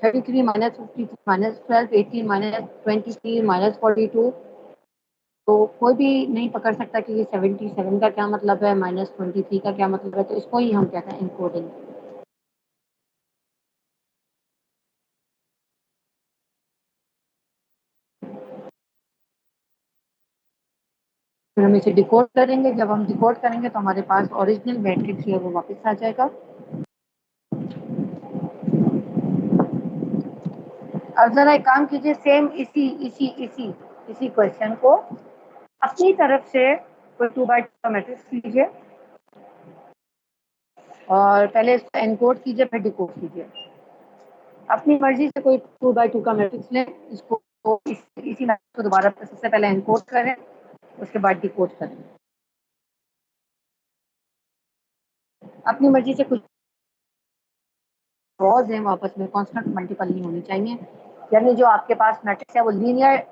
33 minus 53 minus 12 18 minus 23 minus 42। तो कोई भी नहीं पकड़ सकता कि ये 77 का क्या मतलब है, माइनस 23 का क्या मतलब है। तो इसको ही हम कहते हैं एनकोडिंग। फिर हम इसे डिकोड करेंगे। जब हम डिकोड करेंगे तो हमारे पास ओरिजिनल मैट्रिक्स है वो वापस आ जाएगा। अब जरा एक काम कीजिए, सेम इसी इसी इसी इसी क्वेश्चन को अपनी तरफ से कोई 2x2 का मैट्रिक्स लीजिए और पहले इसको एनकोड कीजिए, फिर डिकोड कीजिए। अपनी मर्जी से कोई 2x2 का मैट्रिक्स लें, इसको इसी मैट्रिक्स को दोबारा सबसे पहले एनकोड करें, उसके बाद डिकोड करें। अपनी मर्जी से कुछ रॉज हैं आपस में कांस्टेंट मल्टीपल नहीं होनी चाहिए, यानी जो आपके पास मैट्रिक्स है वो लीनियर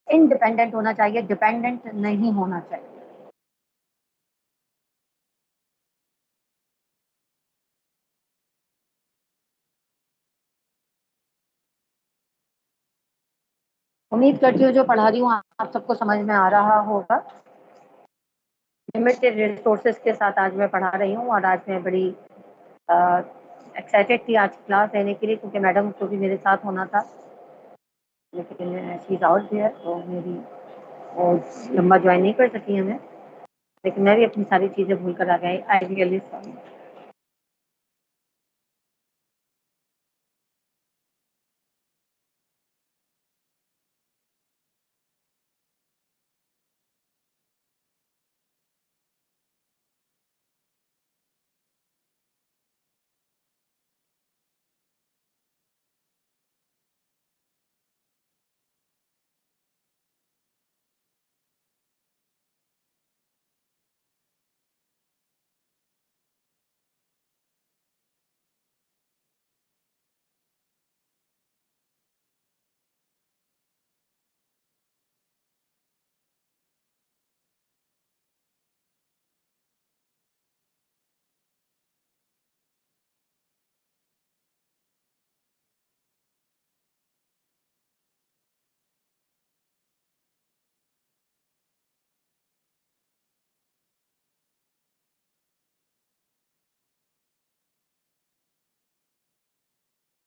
इंडिपेंडेंट होना चाहिए, डिपेंडेंट नहीं होना चाहिए। उम्मीद करती हूँ जो पढ़ा रही हूँ आप सबको समझ में आ रहा होगा। लिमिटेड रिसोर्सेज के साथ आज मैं पढ़ा रही हूँ और आज मैं बड़ी एक्साइटेड थी आज क्लास लेने के लिए, क्योंकि मैडम को भी मेरे साथ होना था, लेकिन शी इज़ आउट देयर, तो मेरी लंबा ज्वाइन नहीं कर सकी हमें। लेकिन मैं भी अपनी सारी चीज़ें भूल कर आ गई। I really sorry.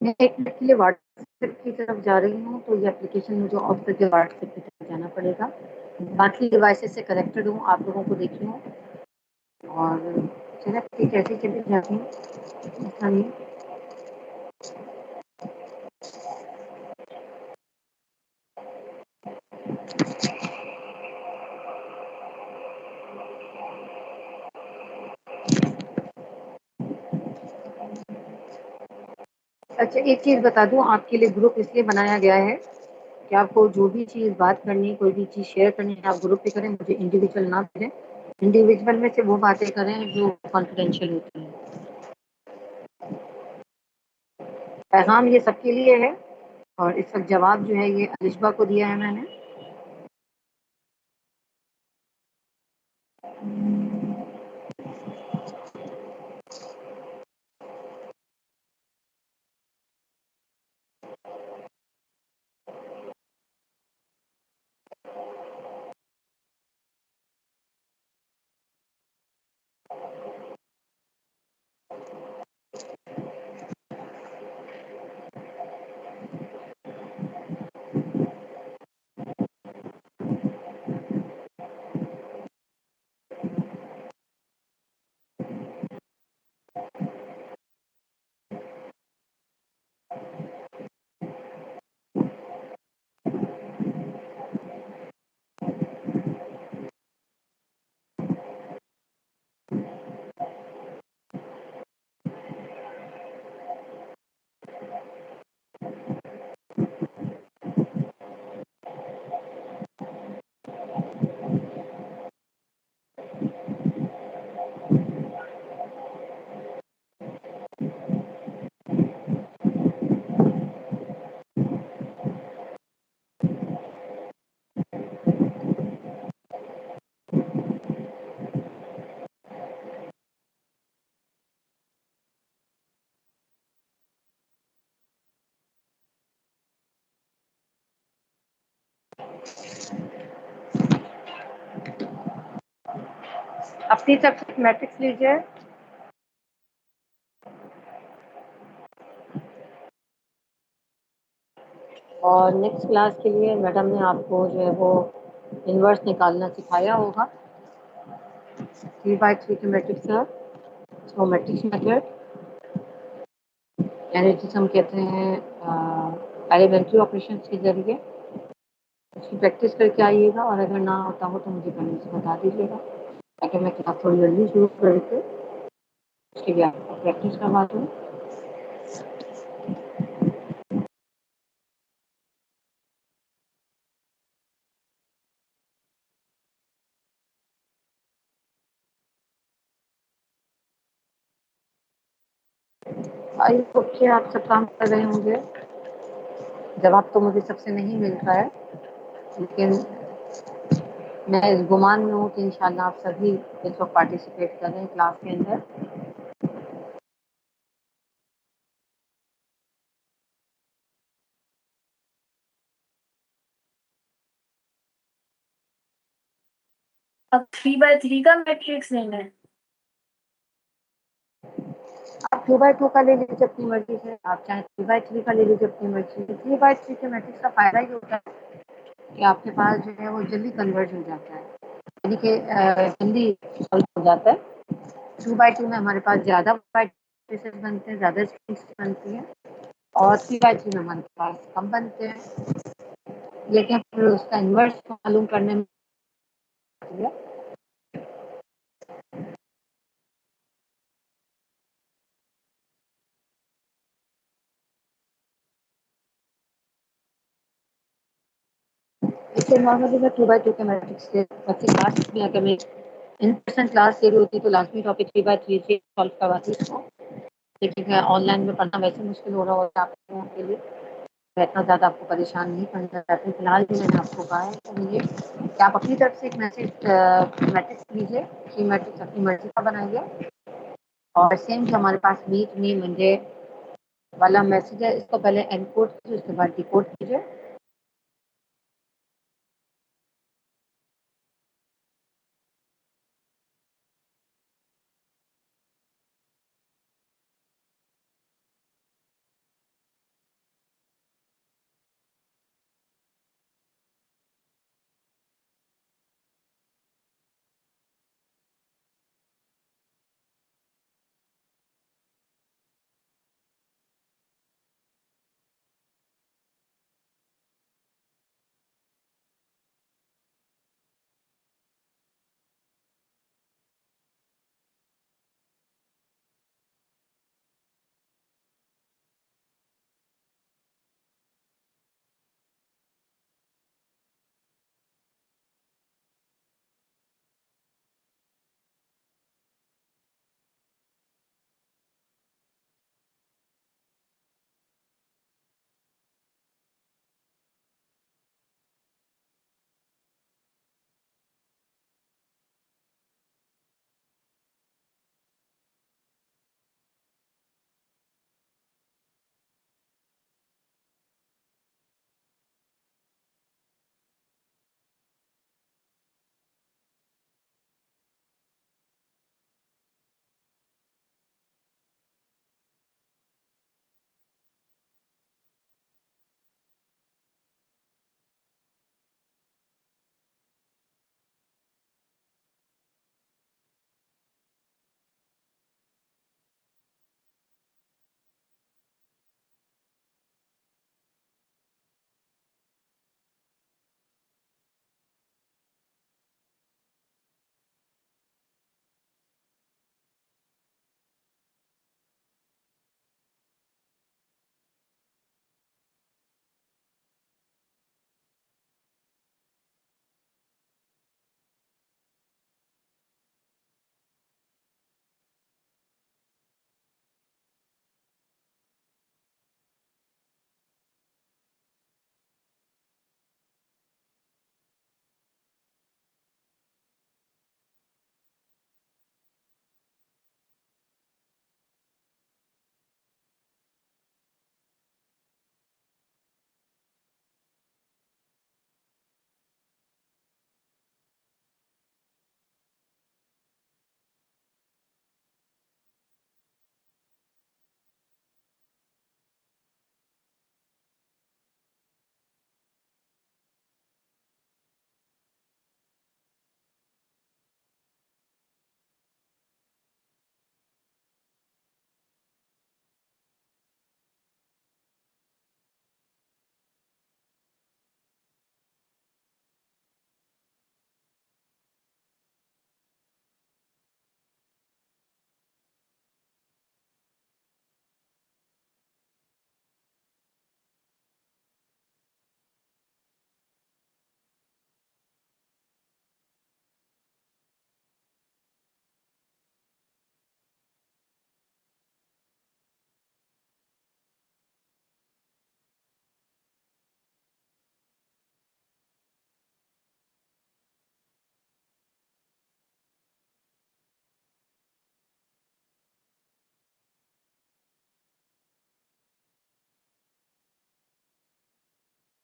मैं 1 मिनट के लिए व्हाट्सएप की तरफ जा रही हूँ, तो ये एप्लीकेशन मुझे ऑफ करके व्हाट्सएप की तरफ जाना पड़ेगा। बाकी डिवाइसेस से कनेक्टेड हूँ, आप लोगों को देख रही हूँ और चलिए ठीक है, ऐसे ही चली जाती हूँ, ऐसा नहीं। अच्छा, एक चीज़ बता दूँ, आपके लिए ग्रुप इसलिए बनाया गया है कि आपको जो भी चीज़ बात करनी है, कोई भी चीज़ शेयर करनी है, आप ग्रुप पे करें, मुझे इंडिविजुअल ना भेजें। इंडिविजुअल में से वो बातें करें जो कॉन्फिडेंशियल होती हैं। पैगाम ये सबके लिए है और इस वक्त जवाब जो है ये अलिशबा को दिया है मैंने। अपनी तरफ से मैट्रिक्स लीजिए। और नेक्स्ट क्लास के लिए मैडम ने आपको जो है वो इन्वर्स निकालना सिखाया होगा। 3/3 के मैट्रिक्स का इसको मैट्रिक्स मेथड यानी जिसे हम कहते हैं एलिमेंट्री ऑपरेशन के जरिए उसकी प्रैक्टिस करके आइएगा, और अगर ना होता हो तो मुझे पहले से बता दीजिएगा ताकि मैं क्लास थोड़ी जल्दी शुरू करके उसके लिए आपको प्रैक्टिस करवा दूँ। आई होप कि आप सब काम कर रहे होंगे। जवाब तो मुझे सबसे नहीं मिल रहा है, लेकिन मैं इस गुमान में हूँ कि इंशाल्लाह आप सभी इस वक्त पार्टिसिपेट कर रहे हैं क्लास के अंदर। अब 3/3 का मैट्रिक्स लेना है। आप 2/2 का ले लीजिए अपनी मर्जी से, आप चाहे 3/3 का ले लीजिए अपनी मर्जी से। 3/3 के मैट्रिक्स का फायदा ये होता है कि आपके पास जो है वो जल्दी कन्वर्ज हो जाता है, यानी कि जल्दी सॉल्व हो जाता है। 2/2 में हमारे पास ज़्यादा मैट्रिसेस बनते हैं, ज़्यादा स्ट्रिंग्स बनती हैं, और 3/3 में हमारे पास कम बनते हैं, लेकिन फिर उसका इन्वर्स मालूम करने में इससे नॉर्मली मैं 2/2 के मैट्रिक्स के बच्चे क्लास में अगर मैं इन पर्सन क्लास ले रही होती तो लाजमी टॉपिक 3/3 से सॉल्व करवाती इसको, लेकिन ऑनलाइन में पढ़ना वैसे मुश्किल हो रहा होता है आप लोगों के लिए, मैं इतना ज़्यादा आपको परेशान नहीं करना चाहती। फिलहाल जो मैंने आपको कहा है करिए कि आप अपनी तरफ से एक मैट्रिक्स लीजिए, की मैट्रिक्स अपनी मर्जी का बनाइए, और सेम जो हमारे पास मीट मी मंडे वाला मैसेज है इसको पहले एनकोड कीजिए, उसके बाद डिकोड कीजिए।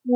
जी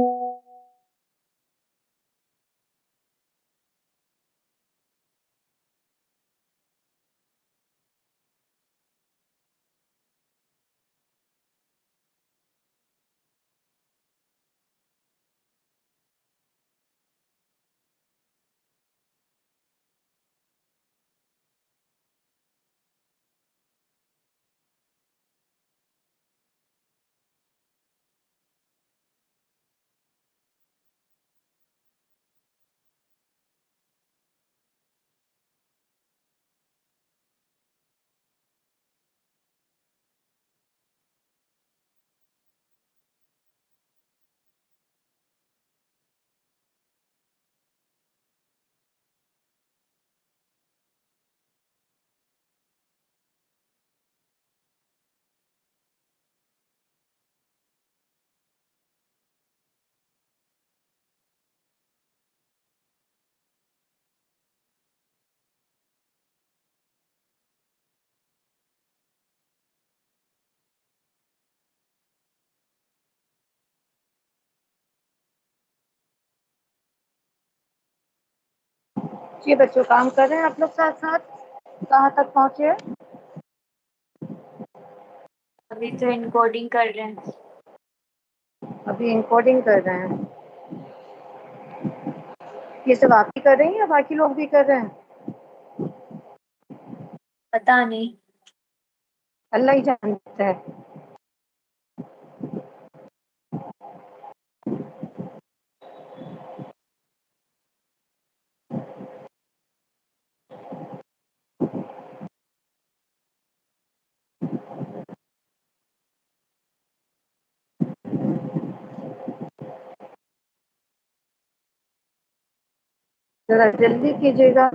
बच्चों, काम कर रहे हैं आप लोग साथ साथ? कहाँ तक पहुँचे? अभी तो इनकोडिंग कर रहे हैं। अभी इनकोडिंग कर रहे हैं। ये सब आप ही कर रही हैं या बाकी लोग भी कर रहे हैं? पता नहीं। अल्लाह ही जानता है। जरा जल्दी कीजिएगा।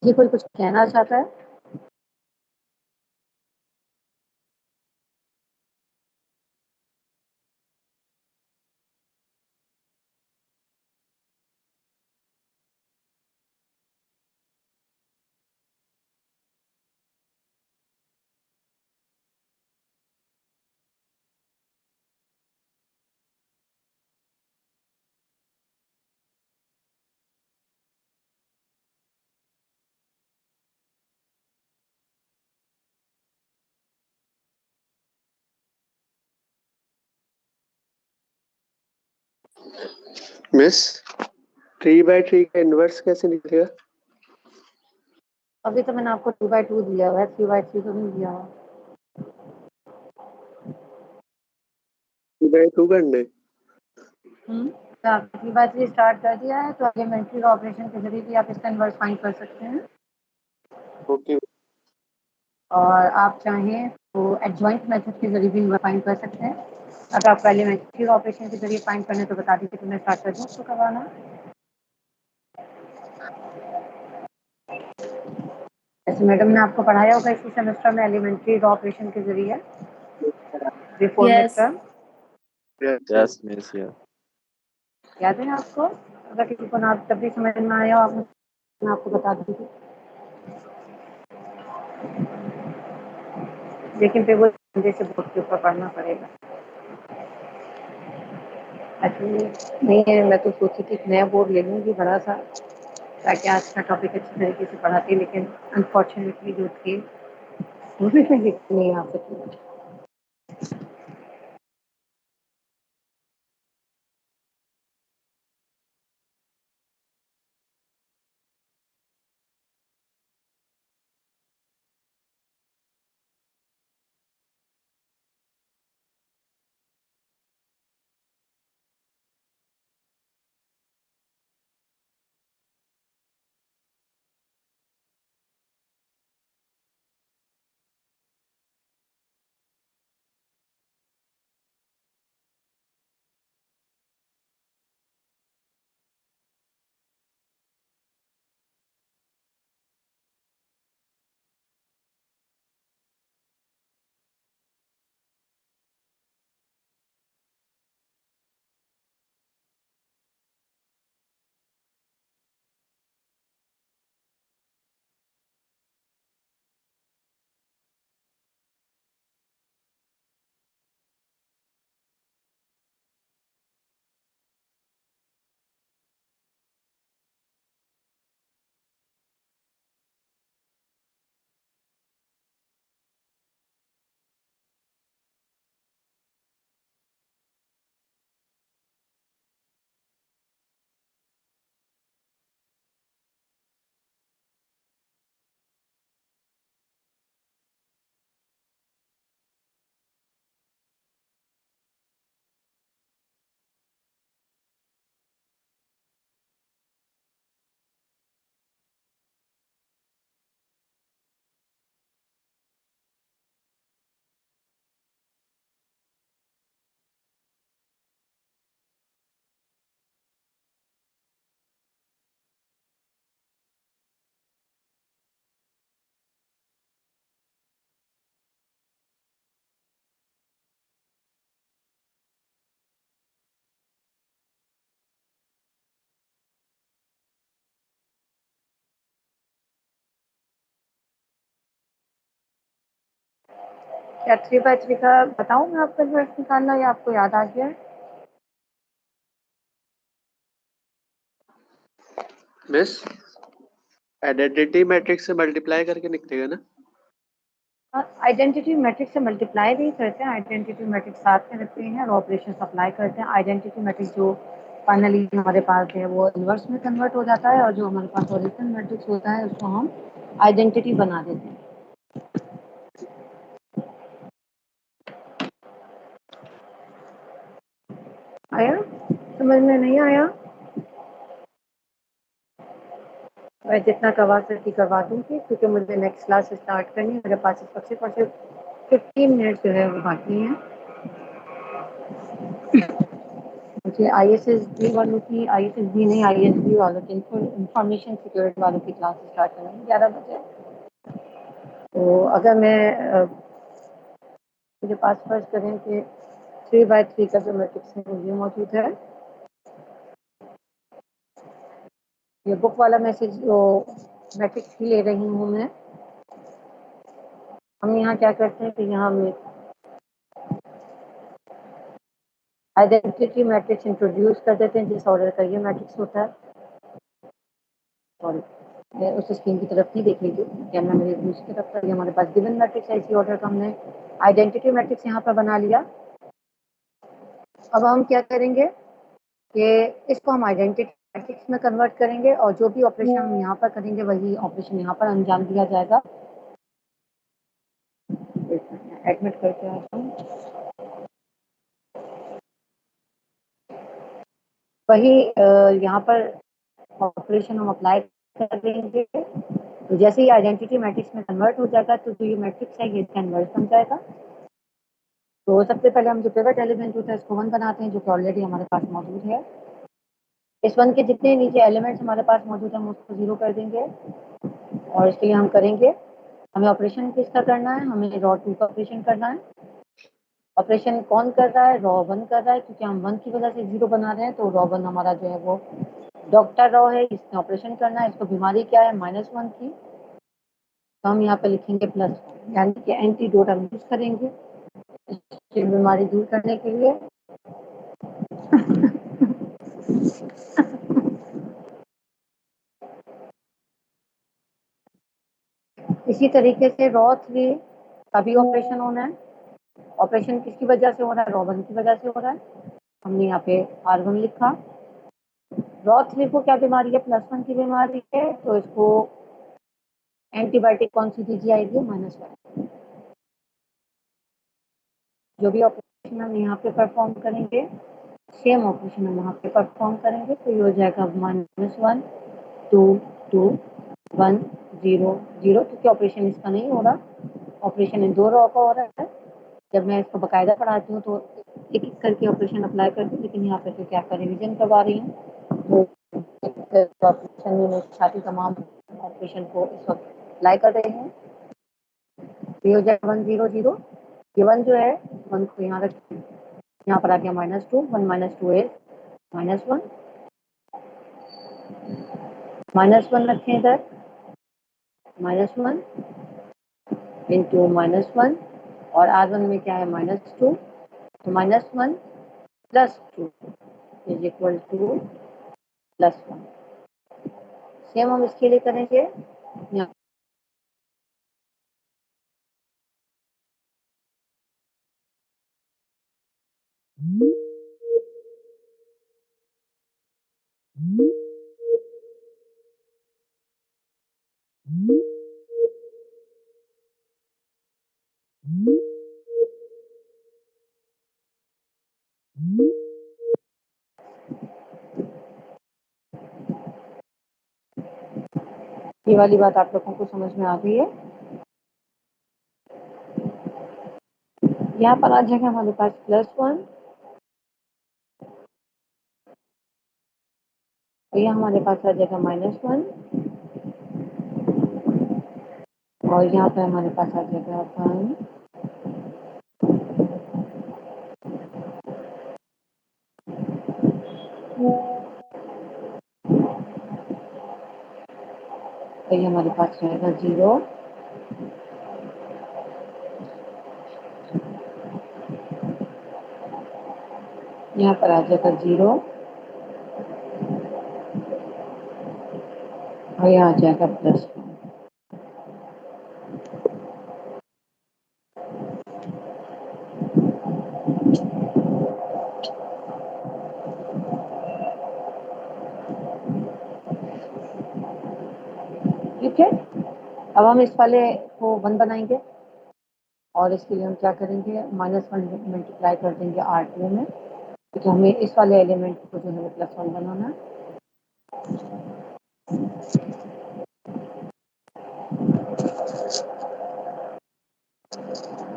ये कोई कुछ कहना चाहता है? मिस 3/3 का इनवर्स कैसे निकलेगा? अभी तो मैंने आपको 2/2 दिया हुआ है, 3/3 तो नहीं दिया हुआ। 2/2 करने तो आपने 3/3 स्टार्ट कर दिया है, तो एलिमेंट्री ऑपरेशन के जरिए भी आप इसका इनवर्स फाइंड कर सकते हैं। ओके। और आप चाहें तो एडजॉइंट मेथड के जरिए भी इनवर्स फाइंड कर सकते हैं। अगर आपको एलिमेंट्री ऑपरेशन के जरिए फाइंड करने तो बता दीजिए, तो मैं स्टार्ट कर दूँ उसको करवाना। जैसे मैडम ने आपको पढ़ाया होगा इसी सेमेस्टर में एलिमेंट्री ऑपरेशन के जरिए before mid Yes. Term, yes miss yes याद है आपको? अगर किसी को ना तब भी समझ में आया हो, मैं आपको बता दूँगी। लेकिन फिर वो जैसे बोर्ड के ऊपर पढ़ना पड़ेगा। एक्चुअली नहीं है, मैं तो सोची थी एक नया बोर्ड ले लूँगी बड़ा सा, ताकि आज का टॉपिक अच्छी तरीके से पढ़ाती, लेकिन अनफॉर्चुनेटली जो थी वो भी नहीं आ सकी। क्या 3/3 का बताऊँ मैं आपको इनवर्स निकालना, या आपको याद आ गया? मिस आइडेंटिटी मैट्रिक्स से मल्टीप्लाई करके निकलेगा ना? आइडेंटिटी मैट्रिक्स से मल्टीप्लाई नहीं करते हैं, आइडेंटिटी मैट्रिक्स साथ में रखते हैं और ऑपरेशन अप्लाई करते हैं। आइडेंटिटी मैट्रिक्स जो फाइनली हमारे पास है वो इनवर्स में कन्वर्ट हो जाता है, और जो हमारे पास ओरिजिनल मैट्रिक्स होता है उसको हम आइडेंटिटी बना देते हैं। आया समझ में? नहीं आया? मैं जितना करवा सकती करवा दूंगी, क्योंकि मुझे नेक्स्ट क्लास स्टार्ट करनी है। मेरे पास इस वक्त सिर्फ 15 मिनट जो है वो बाकी हैं। देखिए ISSB वालों की, ISSB नहीं, ISB वालों की, इंफॉर्मेशन सिक्योरिटी वालों की क्लास स्टार्ट करेंगे 11 बजे। तो अगर मैं मुझे पास फर्ज करें कि 3x3 का जो मैट्रिक्स है वो ये मौजूद है। ये बुक वाला मैसेज जो मैट्रिक्स ही ले रही हूँ मैं। हम यहाँ क्या करते हैं कि यहाँ हम आइडेंटिटी मैट्रिक्स इंट्रोड्यूस कर देते हैं, जिस ऑर्डर का ये मैट्रिक्स होता है। सॉरी, मैं उस स्क्रीन की तरफ नहीं देख लीजिए, कैमरा मेरे दूसरी तरफ पर। हमारे पास गिवन मैट्रिक्स है, इसी ऑर्डर का हमने आइडेंटिटी मैट्रिक्स यहाँ पर बना लिया। अब हम क्या करेंगे कि इसको हम आइडेंटिटी मैट्रिक्स में कन्वर्ट करेंगे और जो भी ऑपरेशन हम यहाँ पर करेंगे वही ऑपरेशन यहाँ पर अंजाम दिया जाएगा। एडमिट करके आता हूँ। वही यहाँ पर ऑपरेशन हम अप्लाई करेंगे। तो जैसे ही आइडेंटिटी मैट्रिक्स में कन्वर्ट हो जाएगा तो जो ये मैट्रिक्स है ये कन्वर्ट बन जाएगा। तो सबसे पहले हम जो पिवट एलिमेंट होता है इसको 1 बनाते हैं, जो कि ऑलरेडी हमारे पास मौजूद है। इस 1 के जितने नीचे एलिमेंट्स हमारे पास मौजूद है हम उसको 0 कर देंगे। और इसके लिए हम करेंगे, हमें ऑपरेशन किसका करना है, हमें रॉ 2 का ऑपरेशन करना है। ऑपरेशन कौन कर रहा है, रॉ 1 कर रहा है, क्योंकि हम 1 की वजह से 0 बना रहे हैं। तो रॉ 1 हमारा जो है वो डॉक्टर रॉ है, इसने ऑपरेशन करना है। इसको बीमारी क्या है, -1 की, तो हम यहाँ पे लिखेंगे +1, यानी कि एंटीडोट हम यूज करेंगे इसकी बीमारी दूर करने के लिए। इसी तरीके से रॉ 3 का भी ऑपरेशन होना है। ऑपरेशन किसकी वजह से हो रहा है, रॉ 1 की वजह से हो रहा है। हमने यहाँ पे R1 लिखा। रॉ 3 को क्या बीमारी है, +1 की बीमारी है, तो इसको एंटीबायोटिक कौन सी दी जाएगी, -1। जो भी ऑपरेशन हम यहाँ पे परफॉर्म करेंगे सेम ऑपरेशन हम वहाँ पे परफॉर्म करेंगे। तो ये हो जाएगा -1 2 2 1 0 0, क्योंकि ऑपरेशन इसका नहीं हो रहा, ऑपरेशन इन 2 रॉ का हो रहा है। जब मैं इसको बाकायदा पढ़ाती हूँ तो एक एक करके ऑपरेशन अप्लाई करती हूँ, लेकिन यहाँ पे तो क्या कर रिविजन करवा रही हूँ, तो ऑपरेशन में छाती तमाम ऑपरेशन को इस वक्त अप्लाई कर रहे हैं। ये हो जाएगा 1 0 0। ये 1 जो है 1 को यहाँ रखिए, यहाँ पर आ गया -2, 1 - 2 है -1, -1 रखें इधर, -1 इंटू -1, और R1 में क्या है -2, तो -1 + 2 इज इक्वल टू +1। सेम हम इसके लिए करेंगे। यहाँ ये वाली बात आप लोगों को समझ में आ गई है। यहाँ पर आ जाएगा हमारे पास +1, तो यहाँ हमारे पास आ जाएगा -1, और यहाँ पे हमारे पास आ जाएगा 1। तो ये हमारे पास रहेगा 0। यहाँ पर आ जाएगा 0, और यहाँ आ जाएगा +1। ठीक है, अब हम इस वाले को 1 बनाएंगे, और इसके लिए हम क्या करेंगे, -1 मल्टीप्लाई कर देंगे R2 में, क्योंकि हमें इस वाले एलिमेंट को जो है वो +1 बनाना है।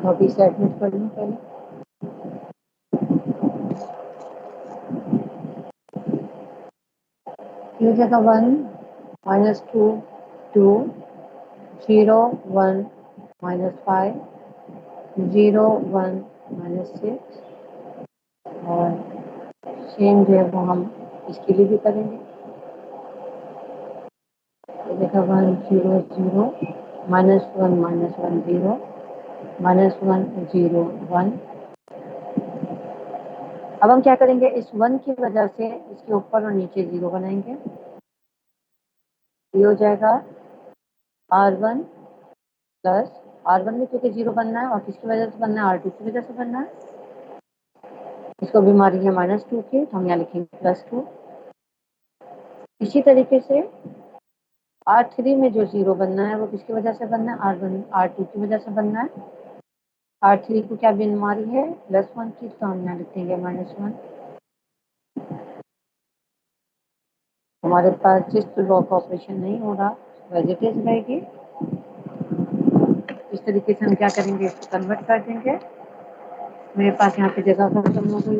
तो अभी से एडमिट कर लूँ पहले। ये जगह 1 -2 2 0 1 -5 0 1 -6 और सेम जो है वो हम इसके लिए भी करेंगे। ये जगह 1 0 0 -1 -1 0 -1 0 1। अब हम क्या करेंगे, इस 1 की वजह से इसके ऊपर और नीचे 0 बनाएंगे। ये हो जाएगा R1 प्लस R1 में क्योंकि 0 बनना है और किसकी वजह से बनना है, R2 की वजह से बनना है। इसको बीमारी है -2 की, तो हम यहाँ लिखेंगे +2। इसी तरीके से R3 में जो 0 बनना है वो किसकी वजह से बनना है, R1 R2 की वजह से बनना है। R3 को क्या बीमारी है, +1 की, तो हम यहाँ लिखेंगे -1। हमारे पास जिस लॉ का ऑपरेशन नहीं हो रहा वेजिटेज रहेगी। इस तरीके से हम क्या करेंगे, इसको कन्वर्ट कर देंगे। मेरे पास यहाँ पे जगह खत्म हो गई।